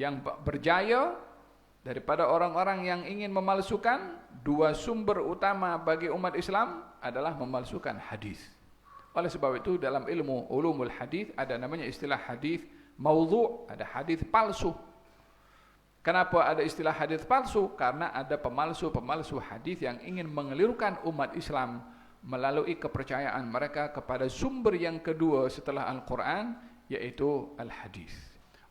Yang berjaya daripada orang-orang yang ingin memalsukan, dua sumber utama bagi umat Islam adalah memalsukan hadis. Oleh sebab itu dalam ilmu ulumul hadis ada namanya istilah hadis maudhu', ada hadis palsu. Kenapa ada istilah hadis palsu? Karena ada pemalsu-pemalsu hadis yang ingin mengelirukan umat Islam melalui kepercayaan mereka kepada sumber yang kedua setelah Al-Quran, yaitu Al-Hadis.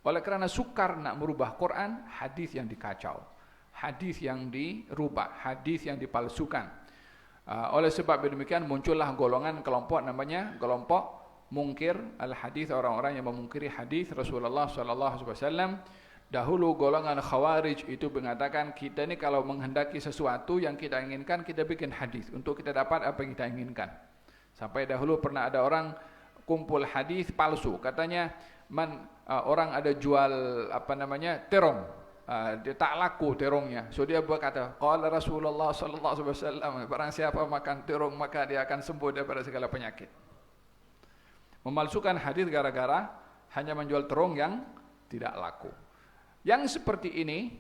Oleh kerana sukar nak merubah Quran, hadis yang dikacau, hadis yang dirubah, hadis yang dipalsukan. Oleh sebab demikian muncullah golongan kelompok namanya kelompok mungkir al-hadis, orang-orang yang memungkiri hadis Rasulullah SAW. Dahulu golongan Khawarij itu mengatakan kita ni kalau menghendaki sesuatu yang kita inginkan, kita bikin hadis untuk kita dapat apa yang kita inginkan. Sampai dahulu pernah ada orang kumpul hadis palsu, katanya orang ada jual terong, dia tak laku terongnya, so dia berkata qala Rasulullah sallallahu alaihi wasallam, barang siapa makan terong maka dia akan sembuh daripada segala penyakit. Memalsukan hadis gara-gara hanya menjual terong yang tidak laku. Yang seperti ini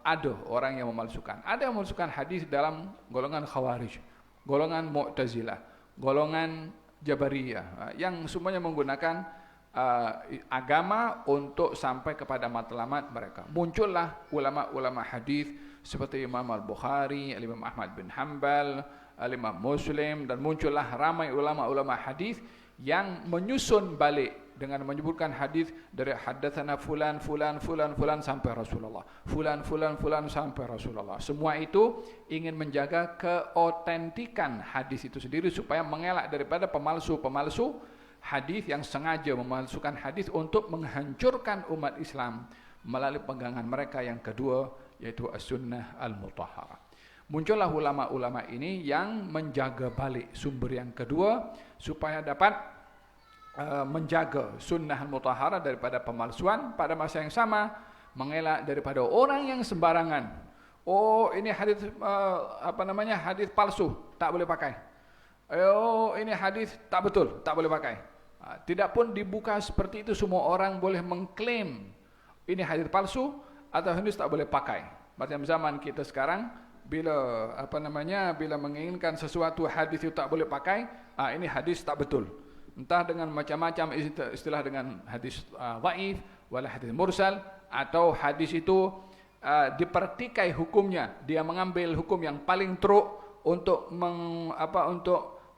ada orang yang memalsukan. Ada yang memalsukan hadis dalam golongan Khawarij, golongan Mu'tazilah, golongan Jabariyah, yang semuanya menggunakan agama untuk sampai kepada matlamat mereka. Muncullah ulama-ulama hadis seperti Imam Al-Bukhari, Imam Ahmad bin Hanbal, Imam Muslim, dan muncullah ramai ulama-ulama hadis yang menyusun balik dengan menyebutkan hadis dari haddatsana fulan sampai Rasulullah, fulan sampai Rasulullah. Semua itu ingin menjaga keotentikan hadis itu sendiri supaya mengelak daripada pemalsu-pemalsu hadis yang sengaja memalsukan hadis untuk menghancurkan umat Islam melalui pegangan mereka yang kedua, yaitu as-sunnah al-mutahharah. Muncullah ulama-ulama ini yang menjaga balik sumber yang kedua supaya dapat menjaga sunnah al-mutahharah daripada pemalsuan, pada masa yang sama mengelak daripada orang yang sembarangan. Oh, ini hadis hadis palsu, tak boleh pakai. Oh, ini hadis tak betul, tak boleh pakai. Tidak pun dibuka seperti itu, semua orang boleh mengklaim ini hadis palsu atau hadis tak boleh pakai. Macam zaman kita sekarang, bila bila menginginkan sesuatu hadis itu tak boleh pakai, ini hadis tak betul. Entah dengan macam-macam istilah, dengan hadis dhaif, wala hadis mursal, atau hadis itu dipertikai hukumnya, dia mengambil hukum yang paling teruk untuk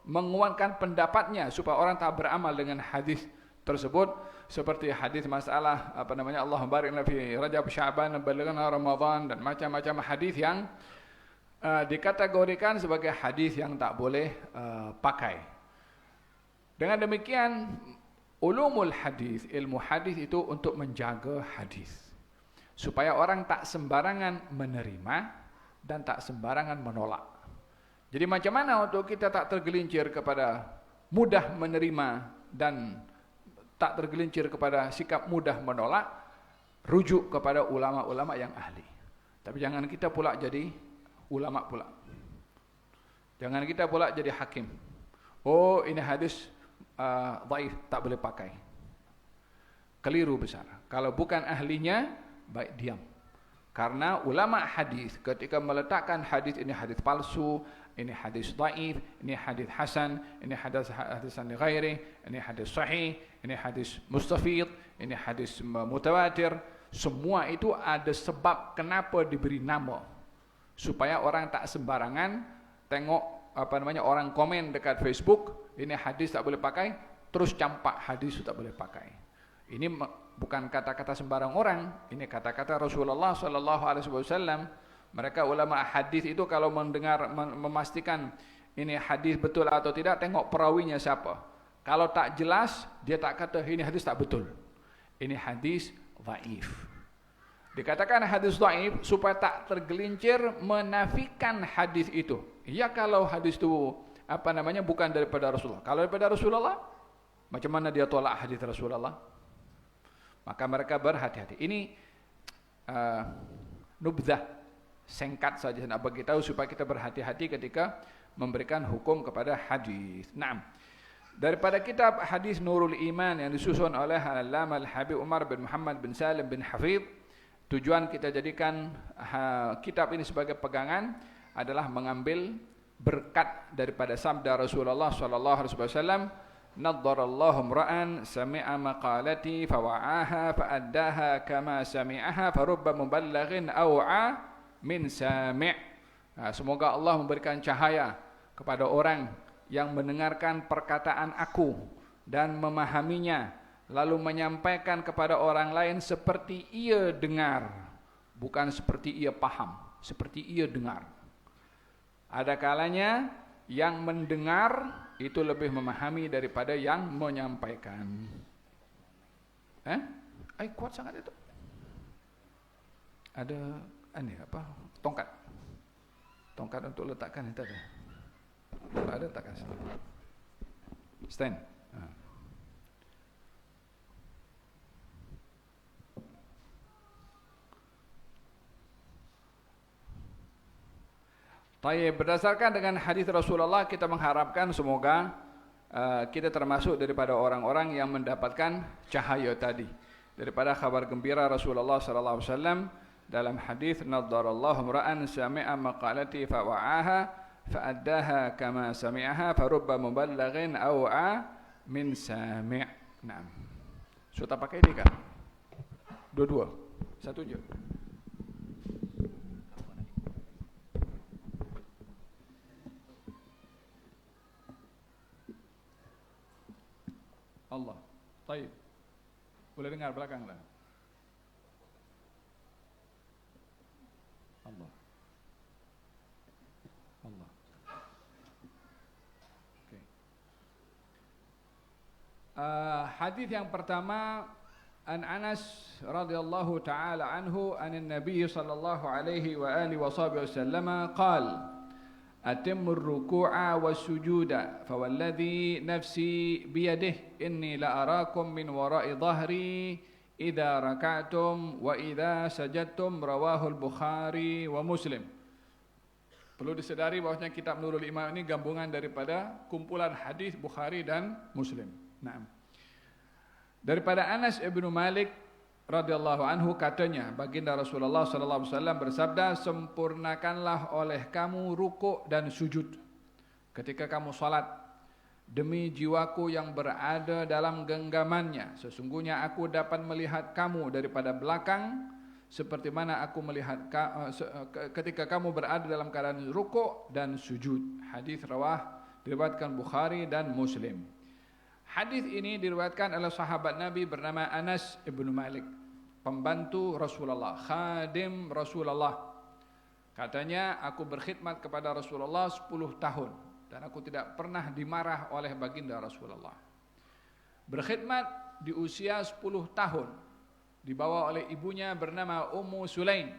menguatkan pendapatnya supaya orang tak beramal dengan hadis tersebut, seperti hadis masalah Allahumma barik lana fi Rajab Sya'ban balighna Ramadan, dan macam-macam hadis yang dikategorikan sebagai hadis yang tak boleh pakai. Dengan demikian, ulumul hadis, ilmu hadis itu untuk menjaga hadis supaya orang tak sembarangan menerima dan tak sembarangan menolak. Jadi macam mana untuk kita tak tergelincir kepada mudah menerima dan tak tergelincir kepada sikap mudah menolak? Rujuk kepada ulama-ulama yang ahli. Tapi jangan kita pula jadi ulama pula. Jangan kita pula jadi hakim. Oh, ini hadis dhaif, tak boleh pakai. Keliru besar. Kalau bukan ahlinya, baik diam. Karena ulama hadis ketika meletakkan hadis ini hadis palsu, ini hadis dhaif, ini hadis hasan, ini hadis hadisan li ghairi, ini hadis sahih, ini hadis mustafid, ini hadis mutawatir, semua itu ada sebab kenapa diberi nama. Supaya orang tak sembarangan tengok orang komen dekat Facebook, ini hadis tak boleh pakai, terus campak hadis tak boleh pakai. Ini bukan kata-kata sembarang orang, ini kata-kata Rasulullah SAW. Mereka ulama hadis itu kalau mendengar memastikan ini hadis betul atau tidak, tengok perawinya siapa. Kalau tak jelas, dia tak kata ini hadis tak betul. Ini hadis dhaif. Dikatakan hadis dhaif supaya tak tergelincir menafikan hadis itu. Ya kalau hadis itu bukan daripada Rasulullah. Kalau daripada Rasulullah, macam mana dia tolak hadis Rasulullah? Maka mereka berhati-hati. Ini nubzah, singkat saja nak bagi tahu supaya kita berhati-hati ketika memberikan hukum kepada hadis. Naam. Daripada kitab Hadis Nurul Iman yang disusun oleh Al-Allamah Al-Habib Umar bin Muhammad bin Salim bin Hafidh, tujuan kita jadikan kitab ini sebagai pegangan adalah mengambil berkat daripada sabda Rasulullah sallallahu alaihi wasallam, naddarallahu imra'an sami'a maqalati fawa'aha fa'addaha kama sami'aha farubba muballighin aw'a min sami'. Semoga Allah memberikan cahaya kepada orang yang mendengarkan perkataan aku dan memahaminya lalu menyampaikan kepada orang lain seperti ia dengar, bukan seperti ia paham, seperti ia dengar. Ada kalanya yang mendengar itu lebih memahami daripada yang menyampaikan. Kuat sangat itu. Ada tongkat. Tongkat untuk letakkan itu ada. Kalau ada letakkan sini. Stand. Baik, berdasarkan dengan hadis Rasulullah kita mengharapkan semoga kita termasuk daripada orang-orang yang mendapatkan cahaya tadi. Daripada kabar gembira Rasulullah sallallahu alaihi wasallam dalam hadis naddarallahu imra'an sami'a maqalati fawa'aha fa'addaha kama sami'aha farubba muballighin aw'a min sami'. Naam. Sudah pakai ini kan? Dua-dua. Satu je. Allah. Baik. Boleh dengar belakang lah. Allah. Allah. Okay. Hadis yang pertama an Anas radhiyallahu taala anhu anin Nabi sallallahu alaihi wa alihi wasallam qala أتم الركوع والسجود فوالذي نفسي بيده إني لأراكم من وراء ظهري إذا ركعتم وإذا سجدتم رواه البخاري ومسلم. Perlu disedari bahwasanya kitab Nurul Iman ini gabungan daripada kumpulan hadis Bukhari dan Muslim. Naam. Daripada Anas ibnu Malik radhiyallahu anhu katanya, baginda Rasulullah sallallahu alaihi wasallam bersabda, sempurnakanlah oleh kamu rukuk dan sujud ketika kamu salat, demi jiwaku yang berada dalam genggamannya, sesungguhnya aku dapat melihat kamu daripada belakang seperti mana aku melihat ketika kamu berada dalam keadaan rukuk dan sujud. Hadis diriwayatkan Bukhari dan Muslim. Hadis ini diriwayatkan oleh sahabat Nabi bernama Anas ibnu Malik, pembantu Rasulullah, khadim Rasulullah. Katanya, aku berkhidmat kepada Rasulullah 10 tahun dan aku tidak pernah dimarah oleh baginda Rasulullah. Berkhidmat di usia 10 tahun, dibawa oleh ibunya bernama Ummu Sulaim.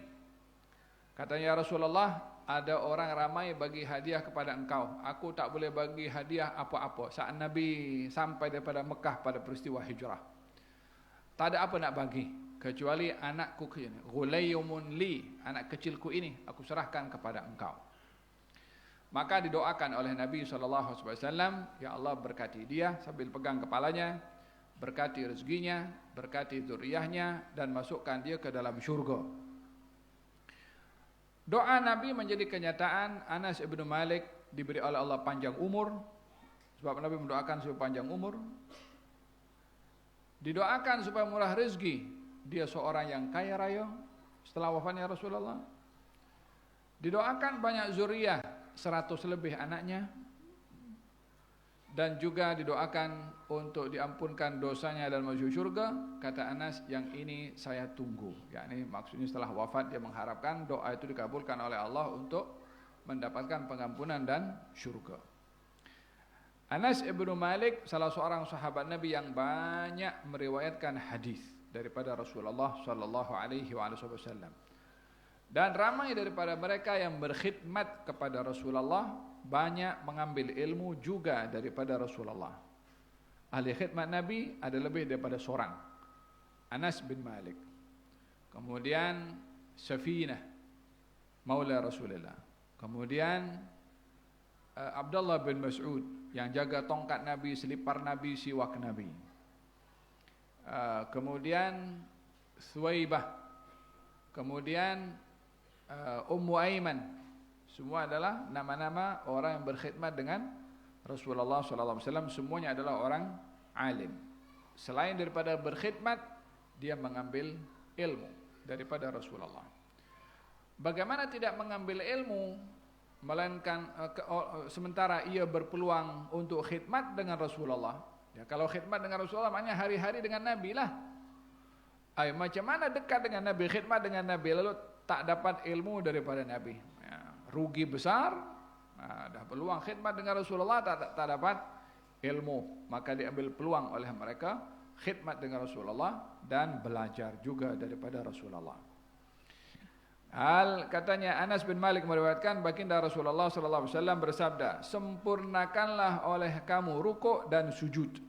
Katanya Rasulullah, ada orang ramai bagi hadiah kepada engkau, aku tak boleh bagi hadiah apa-apa. Saat Nabi sampai daripada Mekah pada peristiwa hijrah, tak ada apa nak bagi kecuali anakku ini, Ghulayyumun li, anak kecilku ini aku serahkan kepada engkau. Maka didoakan oleh Nabi SAW, ya Allah berkati dia, sambil pegang kepalanya, berkati rezekinya, berkati zuriyahnya, dan masukkan dia ke dalam syurga. Doa Nabi menjadi kenyataan. Anas ibn Malik diberi oleh Allah panjang umur, sebab Nabi mendoakan supaya panjang umur. Didoakan supaya murah rezeki. Dia seorang yang kaya raya setelah wafatnya Rasulullah. Didoakan banyak zuriyah, 100 lebih anaknya. Dan juga didoakan untuk diampunkan dosanya dan masuk surga. Kata Anas, yang ini saya tunggu. Yakni maksudnya setelah wafat dia mengharapkan doa itu dikabulkan oleh Allah untuk mendapatkan pengampunan dan surga. Anas ibnu Malik salah seorang sahabat Nabi yang banyak meriwayatkan hadis daripada Rasulullah sallallahu alaihi wasallam. Dan ramai daripada mereka yang berkhidmat kepada Rasulullah banyak mengambil ilmu juga daripada Rasulullah. Ahli khidmat Nabi ada lebih daripada seorang. Anas bin Malik. Kemudian Safinah maula Rasulullah. Kemudian Abdullah bin Mas'ud yang jaga tongkat Nabi, selipar Nabi, siwak Nabi. Kemudian Thuwaibah. Kemudian Ummu Aiman. Semua adalah nama-nama orang yang berkhidmat dengan Rasulullah SAW. Semuanya adalah orang alim. Selain daripada berkhidmat, dia mengambil ilmu daripada Rasulullah. Bagaimana tidak mengambil ilmu, melainkan sementara ia berpeluang untuk khidmat dengan Rasulullah. Ya, kalau khidmat dengan Rasulullah maknanya hari-hari dengan Nabi lah. Macam mana dekat dengan Nabi, khidmat dengan Nabi, lalu tak dapat ilmu daripada Nabi. Rugi besar. Dah peluang khidmat dengan Rasulullah, tak dapat ilmu, maka diambil peluang oleh mereka khidmat dengan Rasulullah dan belajar juga daripada Rasulullah. Katanya Anas bin Malik meriwayatkan baginda Rasulullah SAW bersabda, sempurnakanlah oleh kamu rukuk dan sujud.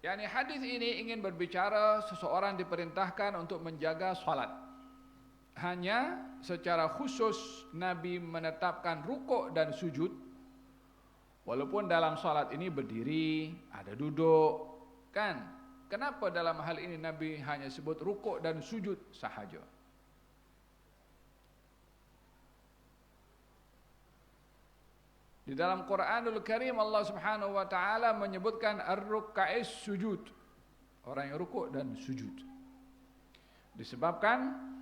Yani hadis ini ingin berbicara seseorang diperintahkan untuk menjaga salat. Hanya secara khusus Nabi menetapkan rukuk dan sujud. Walaupun dalam salat ini berdiri, ada duduk, kan? Kenapa dalam hal ini Nabi hanya sebut rukuk dan sujud sahaja? Di dalam Quranul Karim Allah Subhanahu wa taala menyebutkan ar-ruk'is sujud. Orang yang rukuk dan sujud. Disebabkan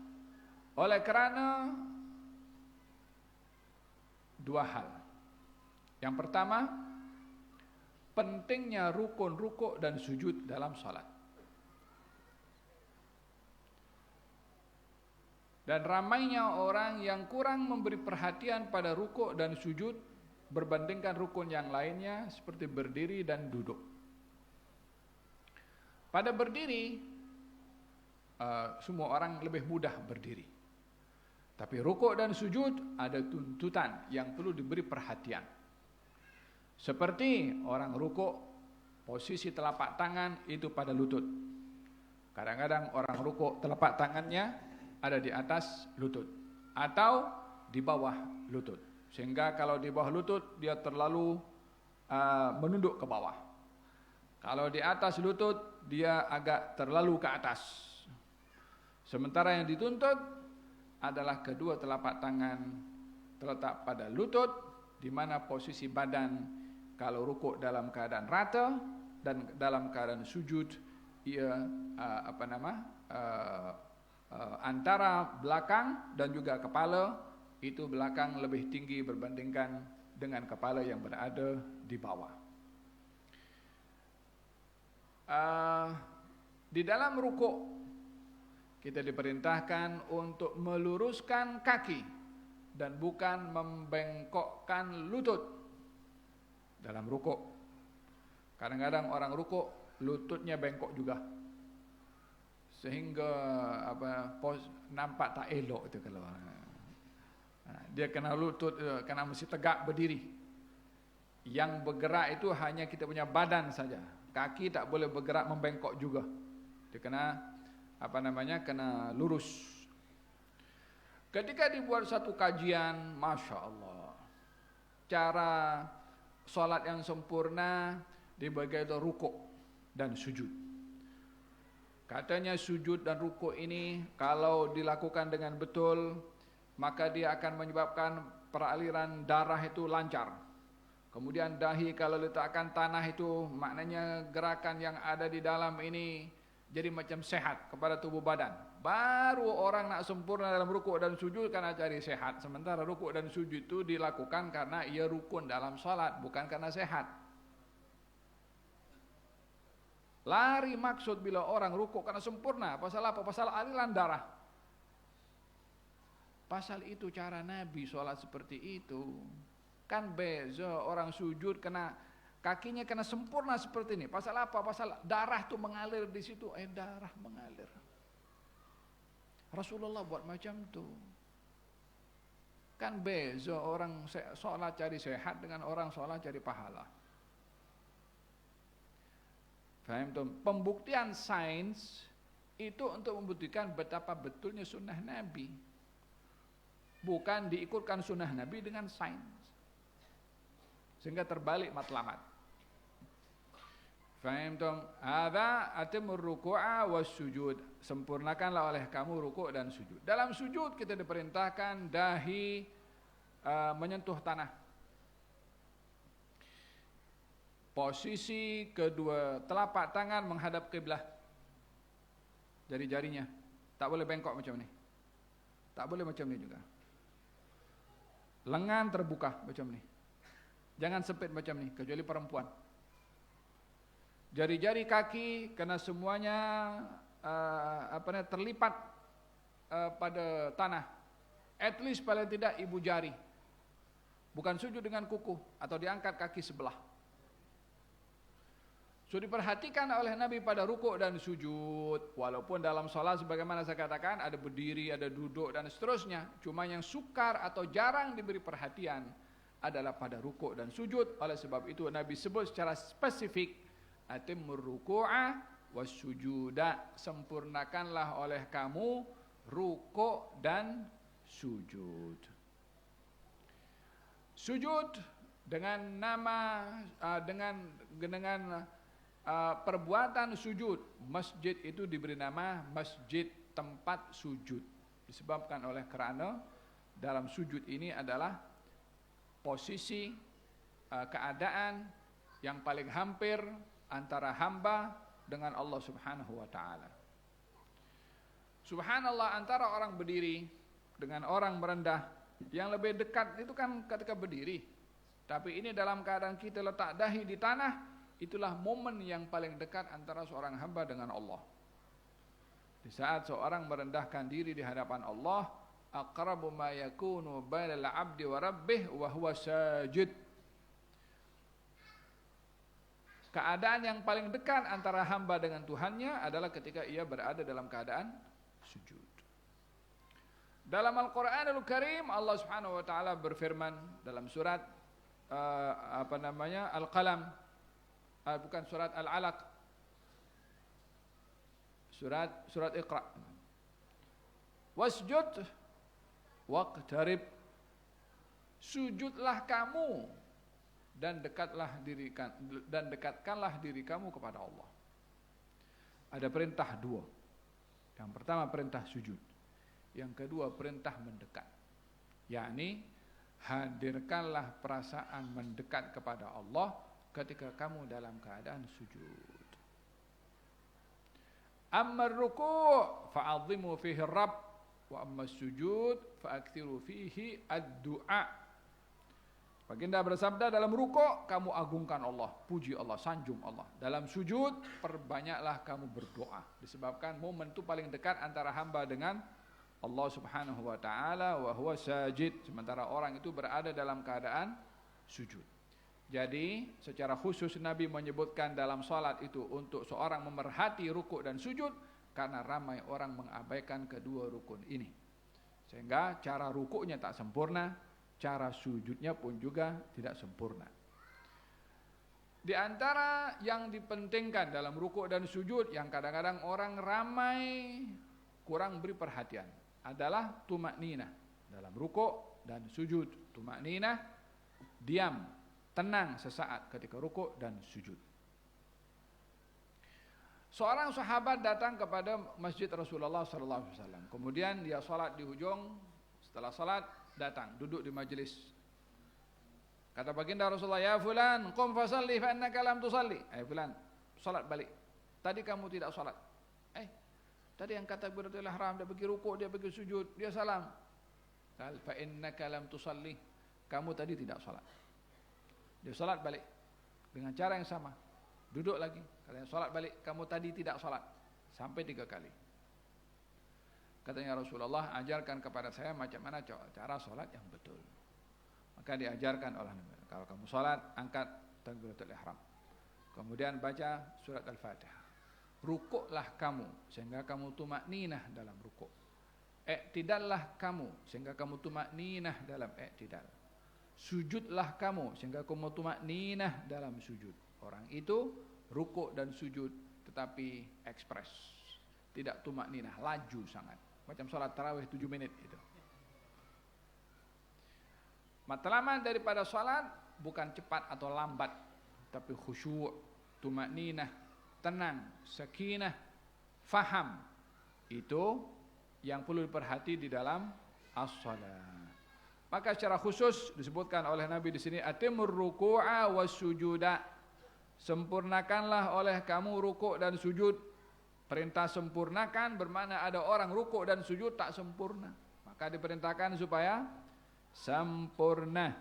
oleh kerana dua hal. Yang pertama, pentingnya rukun rukuk dan sujud dalam salat. Dan ramainya orang yang kurang memberi perhatian pada rukuk dan sujud berbandingkan rukun yang lainnya seperti berdiri dan duduk. Pada berdiri, semua orang lebih mudah berdiri. Tapi rukuk dan sujud ada tuntutan yang perlu diberi perhatian. Seperti orang rukuk, posisi telapak tangan itu pada lutut. Kadang-kadang orang rukuk telapak tangannya ada di atas lutut atau di bawah lutut. Sehingga kalau di bawah lutut dia terlalu menunduk ke bawah. Kalau di atas lutut dia agak terlalu ke atas. Sementara yang dituntut adalah kedua telapak tangan terletak pada lutut, di mana posisi badan kalau rukuk dalam keadaan rata dan dalam keadaan sujud ia antara belakang dan juga kepala itu belakang lebih tinggi berbandingkan dengan kepala yang berada di bawah. Di dalam rukuk kita diperintahkan untuk meluruskan kaki dan bukan membengkokkan lutut dalam rukuk. Kadang-kadang orang rukuk lututnya bengkok juga, sehingga nampak tak elok itu kalau dia kena lutut, kena mesti tegak berdiri. Yang bergerak itu hanya kita punya badan saja, kaki tak boleh bergerak membengkok juga. Dia kena kena lurus. Ketika dibuat satu kajian, Masya Allah, cara solat yang sempurna dibagi itu rukuk dan sujud. Katanya sujud dan rukuk ini kalau dilakukan dengan betul, maka dia akan menyebabkan peraliran darah itu lancar. Kemudian dahi kalau letakkan tanah itu, maknanya gerakan yang ada di dalam ini jadi macam sehat kepada tubuh badan. Baru orang nak sempurna dalam rukuk dan sujud karena cari sehat. Sementara rukuk dan sujud itu dilakukan karena ia rukun dalam salat, bukan karena sehat. Lari maksud bila orang rukuk karena sempurna. Pasal apa? Pasal aliran darah. Pasal itu cara Nabi sholat seperti itu. Kan beza orang sujud kena kakinya kena sempurna seperti ini. Pasal apa? Pasal darah tuh mengalir di situ. Darah mengalir. Rasulullah buat macam tu. Kan beza orang sholat cari sehat dengan orang sholat cari pahala. Faham tuh? Pembuktian sains itu untuk membuktikan betapa betulnya sunnah Nabi. Bukan diikutkan sunnah Nabi dengan sains. Sehingga terbalik matlamat. Faham tuh? Hadza atimur ruku'a was sujud. Sempurnakanlah oleh kamu rukuk dan sujud. Dalam sujud kita diperintahkan dahi menyentuh tanah. Posisi kedua telapak tangan menghadap kiblah. Jari-jarinya tak boleh bengkok macam ni. Tak boleh macam ni juga. Lengan terbuka macam ni. Jangan sempit macam ni kecuali perempuan. Jari-jari kaki kena semuanya terlipat pada tanah. At least paling tidak ibu jari. Bukan sujud dengan kuku atau diangkat kaki sebelah. So diperhatikan oleh Nabi pada rukuk dan sujud. Walaupun dalam salat sebagaimana saya katakan ada berdiri, ada duduk dan seterusnya. Cuma yang sukar atau jarang diberi perhatian adalah pada rukuk dan sujud. Oleh sebab itu Nabi sebut secara spesifik atimur ruku'a was sujuda. Sempurnakanlah oleh kamu rukuk dan sujud. Sujud dengan nama dengan perbuatan sujud. Masjid itu diberi nama masjid tempat sujud. Disebabkan oleh kerana dalam sujud ini adalah posisi keadaan yang paling hampir antara hamba dengan Allah Subhanahu wa taala. Subhanallah, antara orang berdiri dengan orang merendah yang lebih dekat itu kan ketika berdiri. Tapi ini dalam keadaan kita letak dahi di tanah. Itulah momen yang paling dekat antara seorang hamba dengan Allah. Di saat seorang merendahkan diri di hadapan Allah, aqrabu ma yakunu bainal 'abdi wa rabbih wa huwa sajid. Keadaan yang paling dekat antara hamba dengan Tuhannya adalah ketika ia berada dalam keadaan sujud. Dalam Al-Qur'anul Karim Allah Subhanahu wa taala berfirman dalam surat Al-Qalam, bukan surat Al-Alaq, surat Iqra. Wasjud waqtarib. Sujudlah kamu dan dekatkanlah diri kamu kepada Allah. Ada perintah dua. Yang pertama perintah sujud. Yang kedua perintah mendekat. Yakni hadirkanlah perasaan mendekat kepada Allah ketika kamu dalam keadaan sujud. Amma ruku' fa'azimu fihi rabb wa amma sujud fa'akthiru fihi ad-du'a. Baginda bersabda, dalam rukuk kamu agungkan Allah, puji Allah, sanjung Allah. Dalam sujud perbanyaklah kamu berdoa. Disebabkan momen itu paling dekat antara hamba dengan Allah Subhanahu wa taala wa huwa sajid, sementara orang itu berada dalam keadaan sujud. Jadi secara khusus Nabi menyebutkan dalam salat itu untuk seorang memerhati rukuk dan sujud karena ramai orang mengabaikan kedua rukun ini. Sehingga cara rukuknya tak sempurna, cara sujudnya pun juga tidak sempurna. Di antara yang dipentingkan dalam rukuk dan sujud yang kadang-kadang orang ramai kurang beri perhatian adalah tumakninah dalam rukuk dan sujud. Tumakninah, diam, tenang sesaat ketika rukuk dan sujud. Seorang sahabat datang kepada masjid Rasulullah SAW. Kemudian dia salat di ujung. Setelah salat datang duduk di majelis. Kata baginda Rasulullah, ya fulan, qum fasalli fa innaka lam tusalli. Fulan, salat balik. Tadi kamu tidak salat. Tadi yang kata takbiratul ihram, dia pergi rukuk, dia pergi sujud, dia salam. Qal fa innaka lam tusalli. Kamu tadi tidak salat. Dia salat balik dengan cara yang sama. Duduk lagi, katanya salat balik, kamu tadi tidak salat. Sampai 3 kali. Katanya Rasulullah, ajarkan kepada saya macam mana cara salat yang betul. Maka diajarkan oleh Nabi. Kalau kamu salat, angkat takbiratul ihram. Kemudian baca surat Al-Fatihah. Rukuklah kamu sehingga kamu tumakninah dalam rukuk. I'tidallah kamu sehingga kamu tumakninah dalam i'tidal. Sujudlah kamu sehingga kamu tumakninah dalam sujud. Orang itu rukuk dan sujud tetapi ekspres. Tidak tumakninah, laju sangat. Macam salat tarawih 7 menit itu. Matlamat daripada salat bukan cepat atau lambat, tapi khusyuk, tumakninah, tenang, sakinah, faham. Itu yang perlu diperhati di dalam as-salat. Maka secara khusus disebutkan oleh Nabi di sini, atimur ruku'a was sujuda. Sempurnakanlah oleh kamu rukuk dan sujud. Perintah sempurnakan bermakna ada orang rukuk dan sujud tak sempurna. Maka diperintahkan supaya sempurna.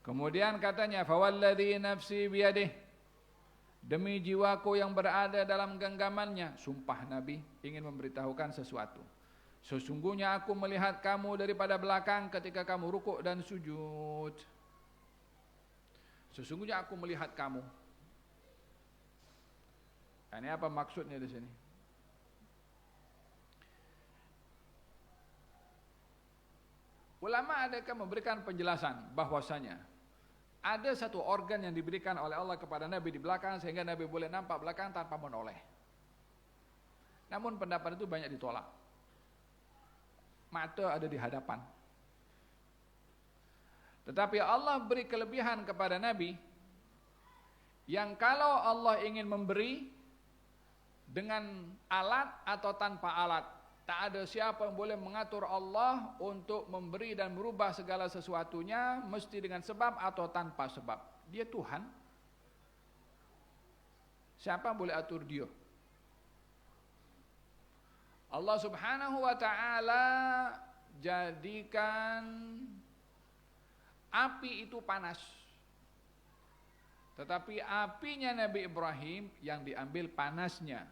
Kemudian katanya, fawalladzi nafsi biyadih. Demi jiwaku yang berada dalam genggamannya. Sumpah Nabi ingin memberitahukan sesuatu. Sesungguhnya aku melihat kamu daripada belakang ketika kamu rukuk dan sujud. Sesungguhnya aku melihat kamu. Ini apa maksudnya di sini? Ulama adakah memberikan penjelasan bahwasanya ada satu organ yang diberikan oleh Allah kepada Nabi di belakang sehingga Nabi boleh nampak belakang tanpa menoleh. Namun pendapat itu banyak ditolak. Mata ada di hadapan. Tetapi Allah beri kelebihan kepada Nabi yang kalau Allah ingin memberi dengan alat atau tanpa alat, tak ada siapa yang boleh mengatur Allah untuk memberi dan merubah segala sesuatunya mesti dengan sebab atau tanpa sebab. Dia Tuhan. Siapa boleh atur dia? Allah Subhanahu wa ta'ala jadikan api itu panas. Tetapi apinya Nabi Ibrahim yang diambil panasnya.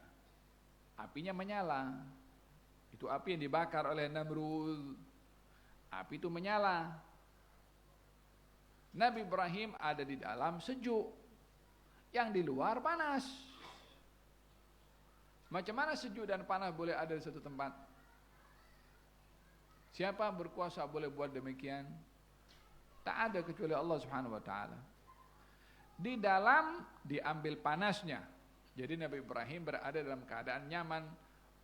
Apinya menyala. Itu api yang dibakar oleh Namrud. Api itu menyala. Nabi Ibrahim ada di dalam sejuk. Yang di luar panas. Macam mana sejuk dan panas boleh ada di satu tempat? Siapa berkuasa boleh buat demikian? Tak ada kecuali Allah Subhanahu wa ta'ala. Di dalam diambil panasnya. Jadi Nabi Ibrahim berada dalam keadaan nyaman.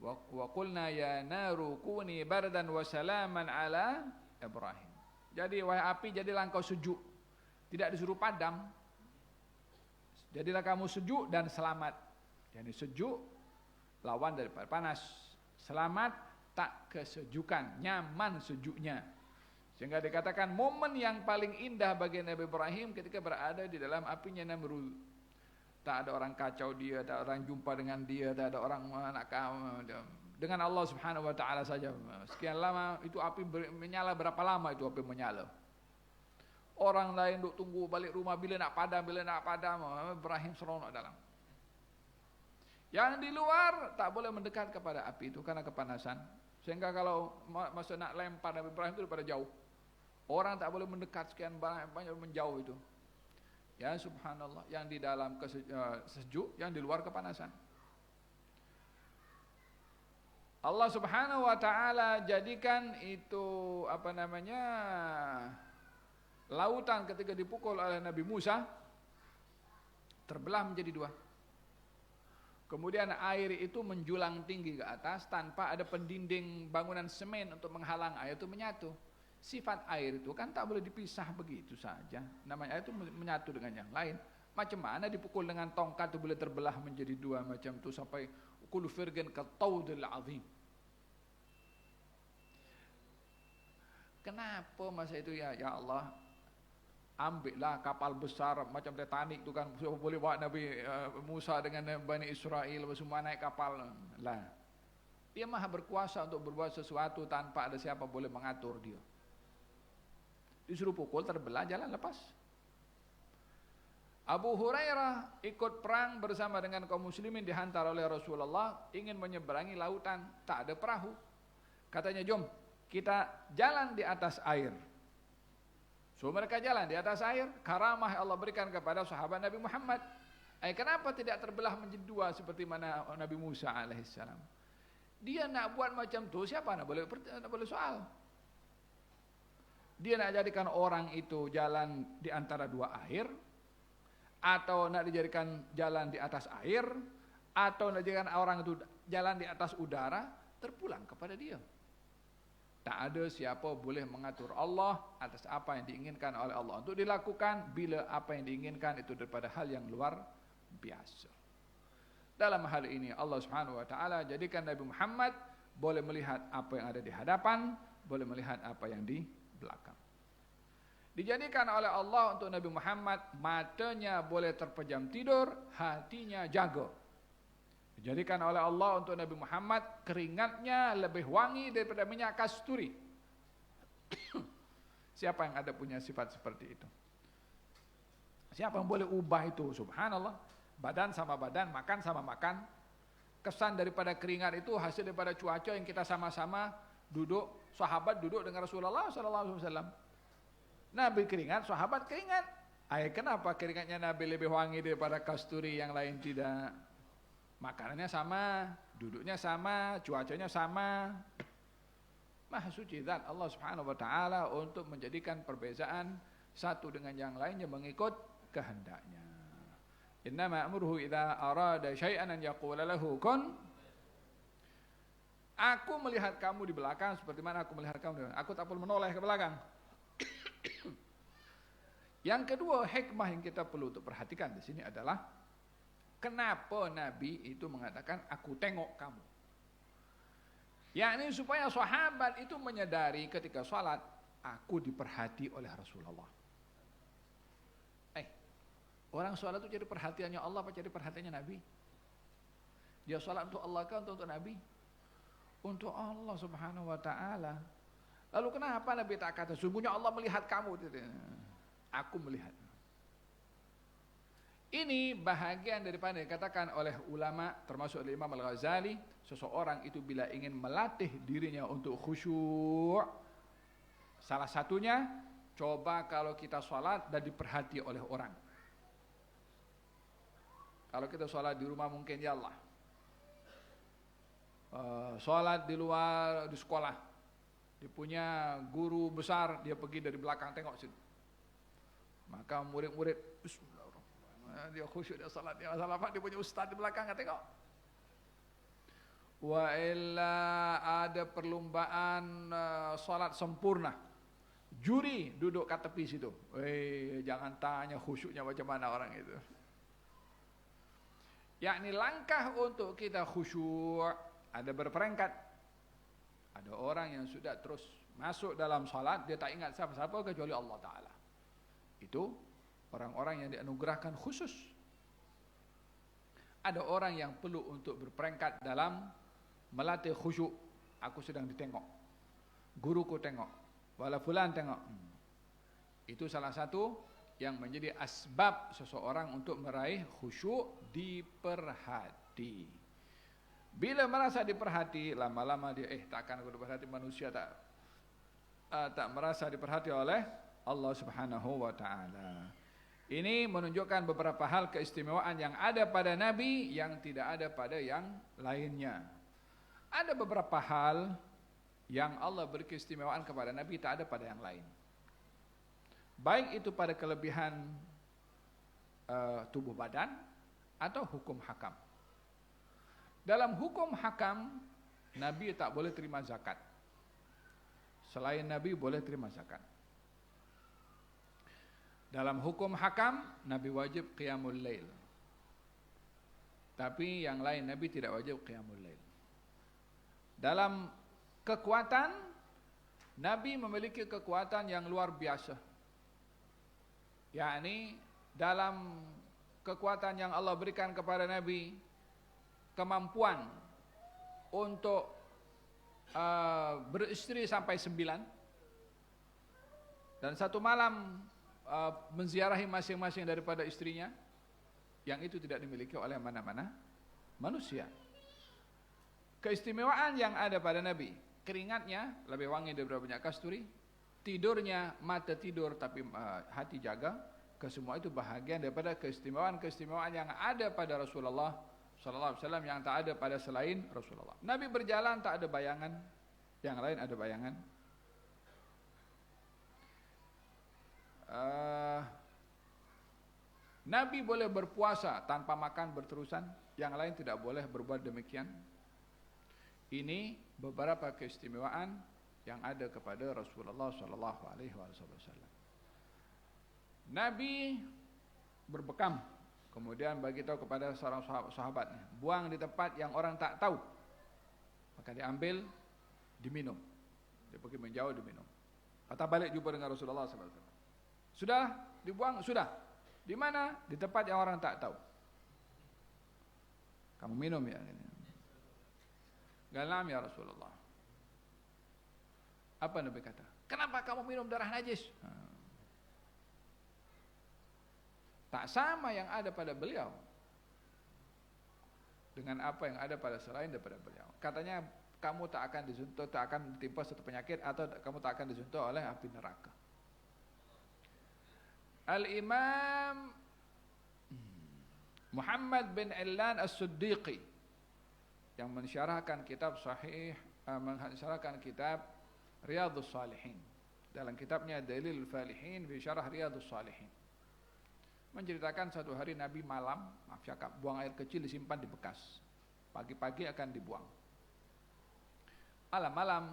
Wa qulna ya naru kuni bardan wa salaman ala Ibrahim. Jadi wahai api jadilah engkau sejuk. Tidak disuruh padam. Jadilah kamu sejuk dan selamat. Jadi sejuk lawan daripada panas. Selamat tak kesejukan, nyaman sejuknya. Sehingga dikatakan momen yang paling indah bagi Nabi Ibrahim ketika berada di dalam apinya Namrud. Tak ada orang kacau dia, tak ada orang jumpa dengan dia, tak ada orang nak dengan Allah Subhanahu wa ta'ala saja. Sekian lama itu api menyala, berapa lama itu api menyala. Orang lain duk tunggu balik rumah bila nak padam, Ibrahim seronok dalam. Yang di luar tak boleh mendekat kepada api itu karena kepanasan. Sehingga kalau masa nak lempar Nabi Ibrahim itu daripada jauh. Orang tak boleh mendekat sekian banyak menjauh itu. Ya subhanallah, yang di dalam sejuk, yang di luar kepanasan. Allah Subhanahu wa ta'ala jadikan itu lautan ketika dipukul oleh Nabi Musa terbelah menjadi 2. Kemudian air itu menjulang tinggi ke atas tanpa ada pendinding bangunan semen untuk menghalang air itu menyatu. Sifat air itu kan tak boleh dipisah begitu saja. Namanya air itu menyatu dengan yang lain. Macam mana dipukul dengan tongkat itu boleh terbelah menjadi dua macam tu sampai kullu firqin kataudil azim. Kenapa masa itu ya Allah ambillah kapal besar macam Titanic tu kan, boleh bawa Nabi Musa dengan Bani Israel semua naik kapal lah. Dia maha berkuasa untuk berbuat sesuatu tanpa ada siapa boleh mengatur dia. Disuruh pukul terbelah jalan lepas. Abu Hurairah ikut perang bersama dengan kaum muslimin, dihantar oleh Rasulullah ingin menyeberangi lautan, tak ada perahu. Katanya, jom kita jalan di atas air. So mereka jalan di atas air, karamah Allah berikan kepada sahabat Nabi Muhammad. Kenapa tidak terbelah menjadi dua seperti mana Nabi Musa alaihissalam? Dia nak buat macam tu, siapa nak boleh soal? Dia nak jadikan orang itu jalan di antara dua air, atau nak dijadikan jalan di atas air, atau nak dijadikan orang itu jalan di atas udara, terpulang kepada dia. Tak ada siapa boleh mengatur Allah atas apa yang diinginkan oleh Allah untuk dilakukan bila apa yang diinginkan itu daripada hal yang luar biasa. Dalam hal ini Allah Subhanahu wa taala jadikan Nabi Muhammad boleh melihat apa yang ada di hadapan, boleh melihat apa yang di belakang. Dijadikan oleh Allah untuk Nabi Muhammad matanya boleh terpejam tidur, hatinya jaga. Dijadikan oleh Allah untuk Nabi Muhammad keringatnya lebih wangi daripada minyak kasturi. Siapa yang ada punya sifat seperti itu? Siapa yang boleh ubah itu? Subhanallah. Badan sama badan, makan sama makan. Kesan daripada keringat itu hasil daripada cuaca yang kita sama-sama duduk, sahabat duduk dengan Rasulullah SAW. Nabi keringat, sahabat keringat. Kenapa keringatnya Nabi lebih wangi daripada kasturi yang lain tidak? Makanannya sama, duduknya sama, cuacanya sama. Maha suci zat Allah Subhanahu wa taala untuk menjadikan perbezaan satu dengan yang lainnya mengikut kehendaknya. Innama amruhu idza arada syai'an an yaqula lahu kun. Aku melihat kamu di belakang seperti mana aku melihat kamu di belakang. Aku tak perlu menoleh ke belakang. Yang kedua, hikmah yang kita perlu untuk perhatikan di sini adalah kenapa Nabi itu mengatakan aku tengok kamu. Yakni supaya sahabat itu menyadari ketika sholat aku diperhati oleh Rasulullah. Orang sholat itu jadi perhatiannya Allah apa jadi perhatiannya Nabi? Dia sholat untuk Allah kan untuk Nabi? Untuk Allah Subhanahu wa taala. Lalu kenapa Nabi tak kata sungguhnya Allah melihat kamu? Aku melihat. Ini bahagian daripada dikatakan oleh ulama termasuk oleh Imam Al-Ghazali, seseorang itu bila ingin melatih dirinya untuk khusyuk, salah satunya coba kalau kita sholat dan diperhati oleh orang. Kalau kita sholat di rumah mungkin ya Allah, sholat di luar di sekolah, dia punya guru besar, dia pergi dari belakang tengok sini, maka murid-murid dia khusyuk dia salat, dia salah dia punya ustaz di belakang kan tengok. Wa illa ada perlombaan salat sempurna, juri duduk kat tepi situ. Jangan tanya khusyuknya macam mana orang itu. Yakni langkah untuk kita khusyuk ada berperingkat. Ada orang yang sudah terus masuk dalam salat dia tak ingat siapa-siapa kecuali Allah Taala. Itu orang-orang yang dianugerahkan khusus. Ada orang yang perlu untuk berperingkat dalam melatih khusyuk. Aku sedang ditengok, guruku tengok, wala fulan tengok. Itu salah satu yang menjadi asbab seseorang untuk meraih khusyuk, diperhati. Bila merasa diperhati, lama-lama dia takkan aku diperhati manusia, tak merasa diperhati oleh Allah Subhanahu wa taala. Ini menunjukkan beberapa hal keistimewaan yang ada pada Nabi yang tidak ada pada yang lainnya. Ada beberapa hal yang Allah beri keistimewaan kepada Nabi tak ada pada yang lain. Baik itu pada kelebihan tubuh badan atau hukum hakam. Dalam hukum hakam, Nabi tak boleh terima zakat. Selain Nabi boleh terima zakat. Dalam hukum hakam, Nabi wajib qiyamul lail. Tapi yang lain Nabi tidak wajib qiyamul lail. Dalam kekuatan, Nabi memiliki kekuatan yang luar biasa. Yakni dalam kekuatan yang Allah berikan kepada Nabi, kemampuan untuk beristri sampai 9, dan satu malam menziarahi masing-masing daripada istrinya, yang itu tidak dimiliki oleh mana-mana manusia. Keistimewaan yang ada pada Nabi, keringatnya lebih wangi daripada minyak kasturi, tidurnya mata tidur tapi hati jaga, kesemua itu bahagian daripada keistimewaan yang ada pada Rasulullah sallallahu alaihi wasallam yang tak ada pada selain Rasulullah. Nabi berjalan tak ada bayangan, yang lain ada bayangan. Nabi boleh berpuasa tanpa makan berterusan, yang lain tidak boleh berbuat demikian. Ini beberapa keistimewaan yang ada kepada Rasulullah sallallahu alaihi wasallam. Nabi berbekam, kemudian bagi tahu kepada seorang sahabatnya, buang di tempat yang orang tak tahu. Maka diambil, diminum. Dia pergi menjauh, diminum. Kata balik jumpa dengan Rasulullah sallallahu alaihi wasallam. Sudah dibuang? Sudah. Di mana? Di tempat yang orang tak tahu. Kamu minum ya? Galam ya Rasulullah. Apa Nabi kata? Kenapa kamu minum darah najis? Tak sama yang ada pada beliau dengan apa yang ada pada selain daripada beliau. Katanya kamu tak akan disuntuk, tak akan ditimpa satu penyakit, atau kamu tak akan disuntuk oleh api neraka. Al-Imam Muhammad bin Illan As-Siddiqi yang mensyarahkan kitab sahih, mensyarahkan kitab Riyadhus Salihin, dalam kitabnya Dalilul Falihin fi Syarah Riyadhus Salihin, menceritakan satu hari Nabi malam, buang air kecil disimpan di bekas, pagi-pagi akan dibuang. Malam-malam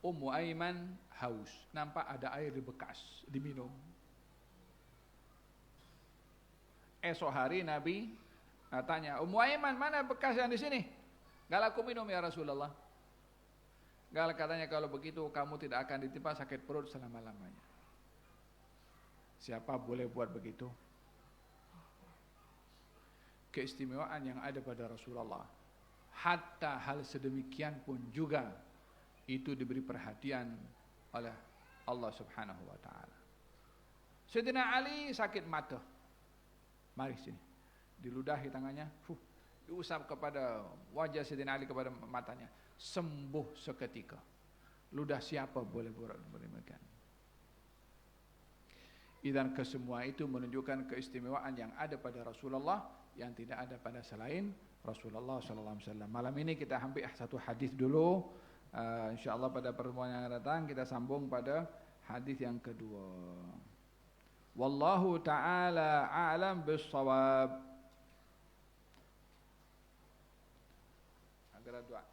Ummu Aiman haus, nampak ada air di bekas, diminum. Esok hari Nabi tanya, Ummu Aiman, mana bekas yang di sini? Gal aku minum ya Rasulullah. Gal katanya, kalau begitu kamu tidak akan ditimpa sakit perut selama-lamanya. Siapa boleh buat begitu? Keistimewaan yang ada pada Rasulullah, hatta hal sedemikian pun juga itu diberi perhatian oleh Allah Subhanahu wa taala. Sayyidina Ali sakit mata. Mari sini. Diludahi tangannya, diusap kepada wajah Sayyidina Ali, kepada matanya. Sembuh seketika. Ludah siapa boleh buat demikian? Dan kesemua itu menunjukkan keistimewaan yang ada pada Rasulullah yang tidak ada pada selain Rasulullah sallallahu alaihi wasallam. Malam ini kita ambil satu hadis dulu. Insyaallah pada pertemuan yang akan datang kita sambung pada hadis yang kedua. Wallahu ta'ala a'lam bis-shawab. Agar doa.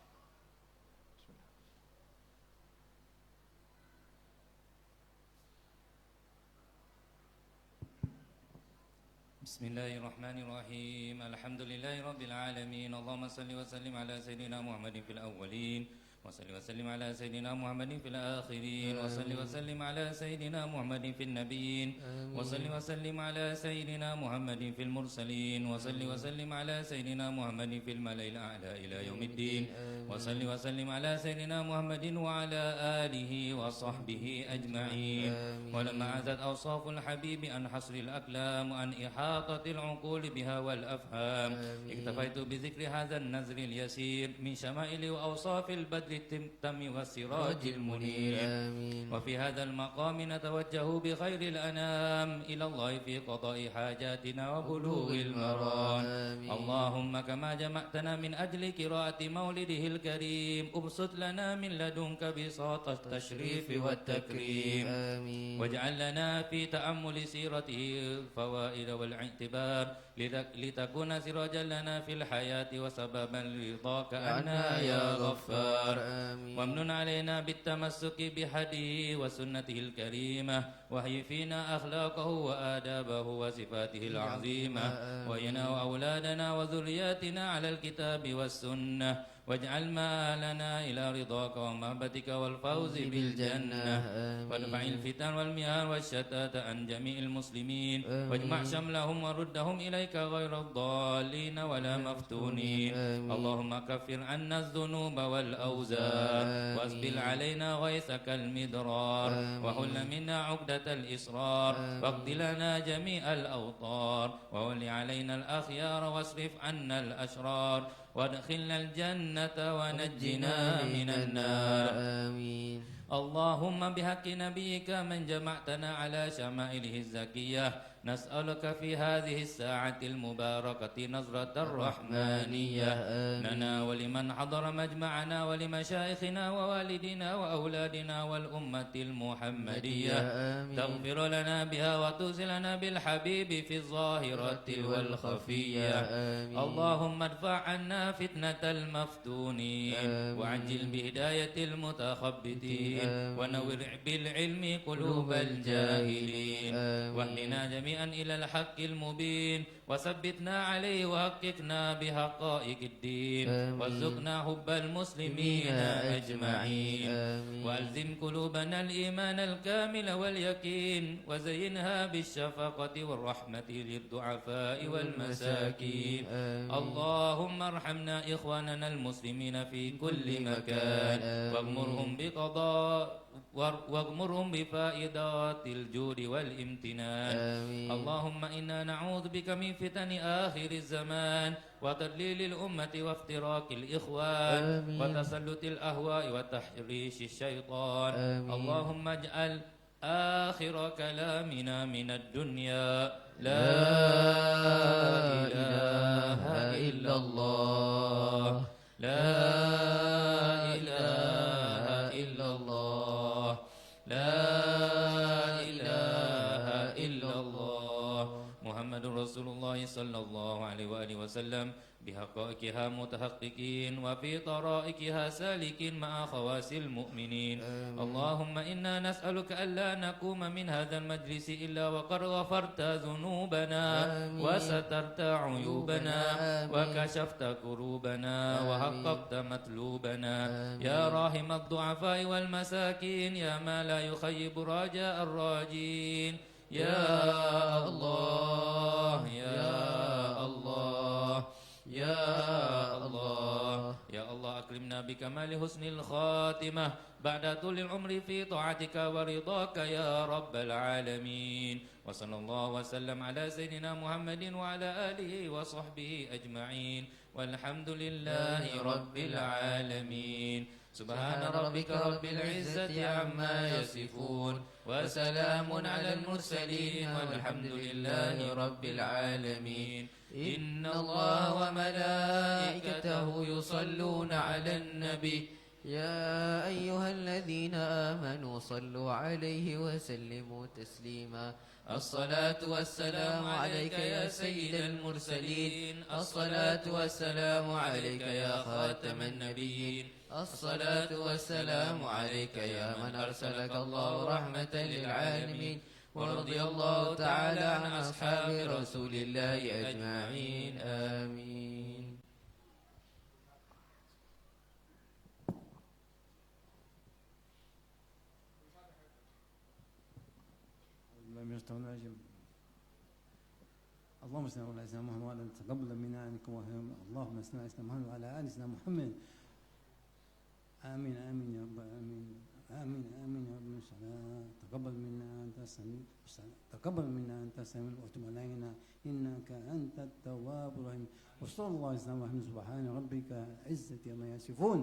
Bismillahirrahmanirrahim. Alhamdulillahi rabbil alamin. Allahumma salli wa sallim ala sayyidina Muhammadin fil awwalin, wa salli wa sallim ala sayyidina Muhammadin fil akhirin, wa salli wa sallim ala sayyidina Muhammadin fil nabiyyin, wa salli wa sallim ala sayyidina Muhammadin fil mursalin, wa salli wa sallim ala sayyidina Muhammadin fil mala'il a'la ila yaumiddin, wa salli wa sallim ala sayyidina Muhammadin wa ala alihi wa sahbihi ajma'in. Wa lamma azat awsaful habibi an hasril aqlam wa an ihatatil uqul biha wal afham, iktafaitu bi dhikri hadzal nazril yasir min syama'ili wa awsafil badri التم والسراج المنير. وفي هذا المقام نتوجه بخير الأنام إلى الله في قضاء حاجاتنا وبلوغ المرام. اللهم كما جمعتنا من أجل قراءة مولده الكريم أبسط لنا من لدنك بساط التشريف والتكريم. واجعل لنا في تأمل سيرته الفوائد والاعتبار لتكون سراجا لنا في الحياة وسببا لرضاك عنا يا غفار. وامنن علينا بالتمسك بهديه وسنته الكريمة وحي فينا أخلاقه وآدابه وصفاته العظيمة وإنا وأولادنا وذرياتنا على الكتاب والسنة واجعل مآلنا إلى رضاك ومحبتك والفوز بالجنة وادفع الفتن والمهان والشتات عن جميع المسلمين واجمع شملهم وردهم إليك غير الضالين ولا مفتونين اللهم كفر عنا الذنوب والأوزار واسبل علينا غيثك المدرار وحل منا عقدة الإصرار واقض لنا جميع الأوطار وول علينا الأخيار واصرف عنا الأشرار وادخلنا الجنة ونجنا من النار آمين. اللهم بحق نبيك من جمعتنا على شمائله الزكية نسألك في هذه الساعة المباركة نظرة الرحمانية لنا ولمن حضر مجمعنا ولمشايخنا ووالدنا وأولادنا والأمة المحمدية تغفر لنا بها وتوصلنا بالحبيب في الظاهرة والخفية اللهم ادفع عنا فتنة المفتونين وعجل بهداية المتخبتين ونور بالعلم قلوب الجاهلين واهدنا جميعا إلى الحق المبين وثبتنا عليه وحققنا بحقائق الدين وارزقنا حب المسلمين أجمعين وألزم قلوبنا الإيمان الكامل واليقين وزينها بالشفقة والرحمة للضعفاء والمساكين اللهم ارحمنا إخواننا المسلمين في كل مكان واغمرهم واغمرهم بفائدات الجود والامتنان اللهم إنا نعوذ بك من فتن آخر الزمان وتضليل الأمة وافتراق الإخوان وتسلط الأهواء وتحريش الشيطان اللهم اجعل آخر كلامنا من الدنيا لا إله إلا الله لا إله إلا الله لا إله إلا الله محمد رسول الله صلى الله عليه وآله وسلم بحقائقها متحققين وفي طرائقها سالكين مع خواص المؤمنين اللهم إنا نسألك ألا نقوم من هذا المجلس إلا وقد غفرت ذنوبنا وسترت عيوبنا وكشفت كروبنا وحققت مطلوبنا يا راحم الضعفاء والمساكين يا ما لا يخيب رجاء الراجين يا الله يا الله يا الله يا الله أكرمنا بكمال حسن الخاتمة بعد طول العمر في طاعتك ورضاك يا رب العالمين وصلى الله وسلم على سيدنا محمد وعلى آله وصحبه أجمعين والحمد لله رب العالمين سبحان ربك رب العزة عما يصفون وسلام على المرسلين والحمد لله رب العالمين إن الله وملائكته يصلون على النبي يا أيها الذين آمنوا صلوا عليه وسلموا تسليما الصلاة والسلام عليك يا سيد المرسلين الصلاة والسلام عليك يا خاتم النبيين الصلاة والسلام عليك يا من أرسلك الله رحمة للعالمين ورضي الله تعالى عن أصحاب رسول الله أجمعين آمين. اللهم صل على سيدنا محمد وعلى تقبل منا عنكم اللهم صل على سيدنا محمد وعلى ال سيدنا محمد آمين آمين يا رب آمين آمين آمين يا رب الصلاة تقبل منا أنت السميع تقبل منا أنت السميع وتب علينا إنك أنت التواب الرحيم وصلى الله على سيدنا محمد سبحان ربك عزة ما يصفون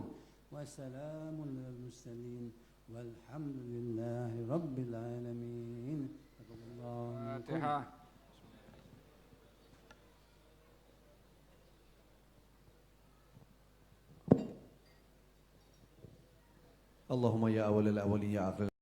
وسلام على المرسلين والحمد لله رب العالمين. تقبل الله منكم. اللهم يا أول الأولين يا آخر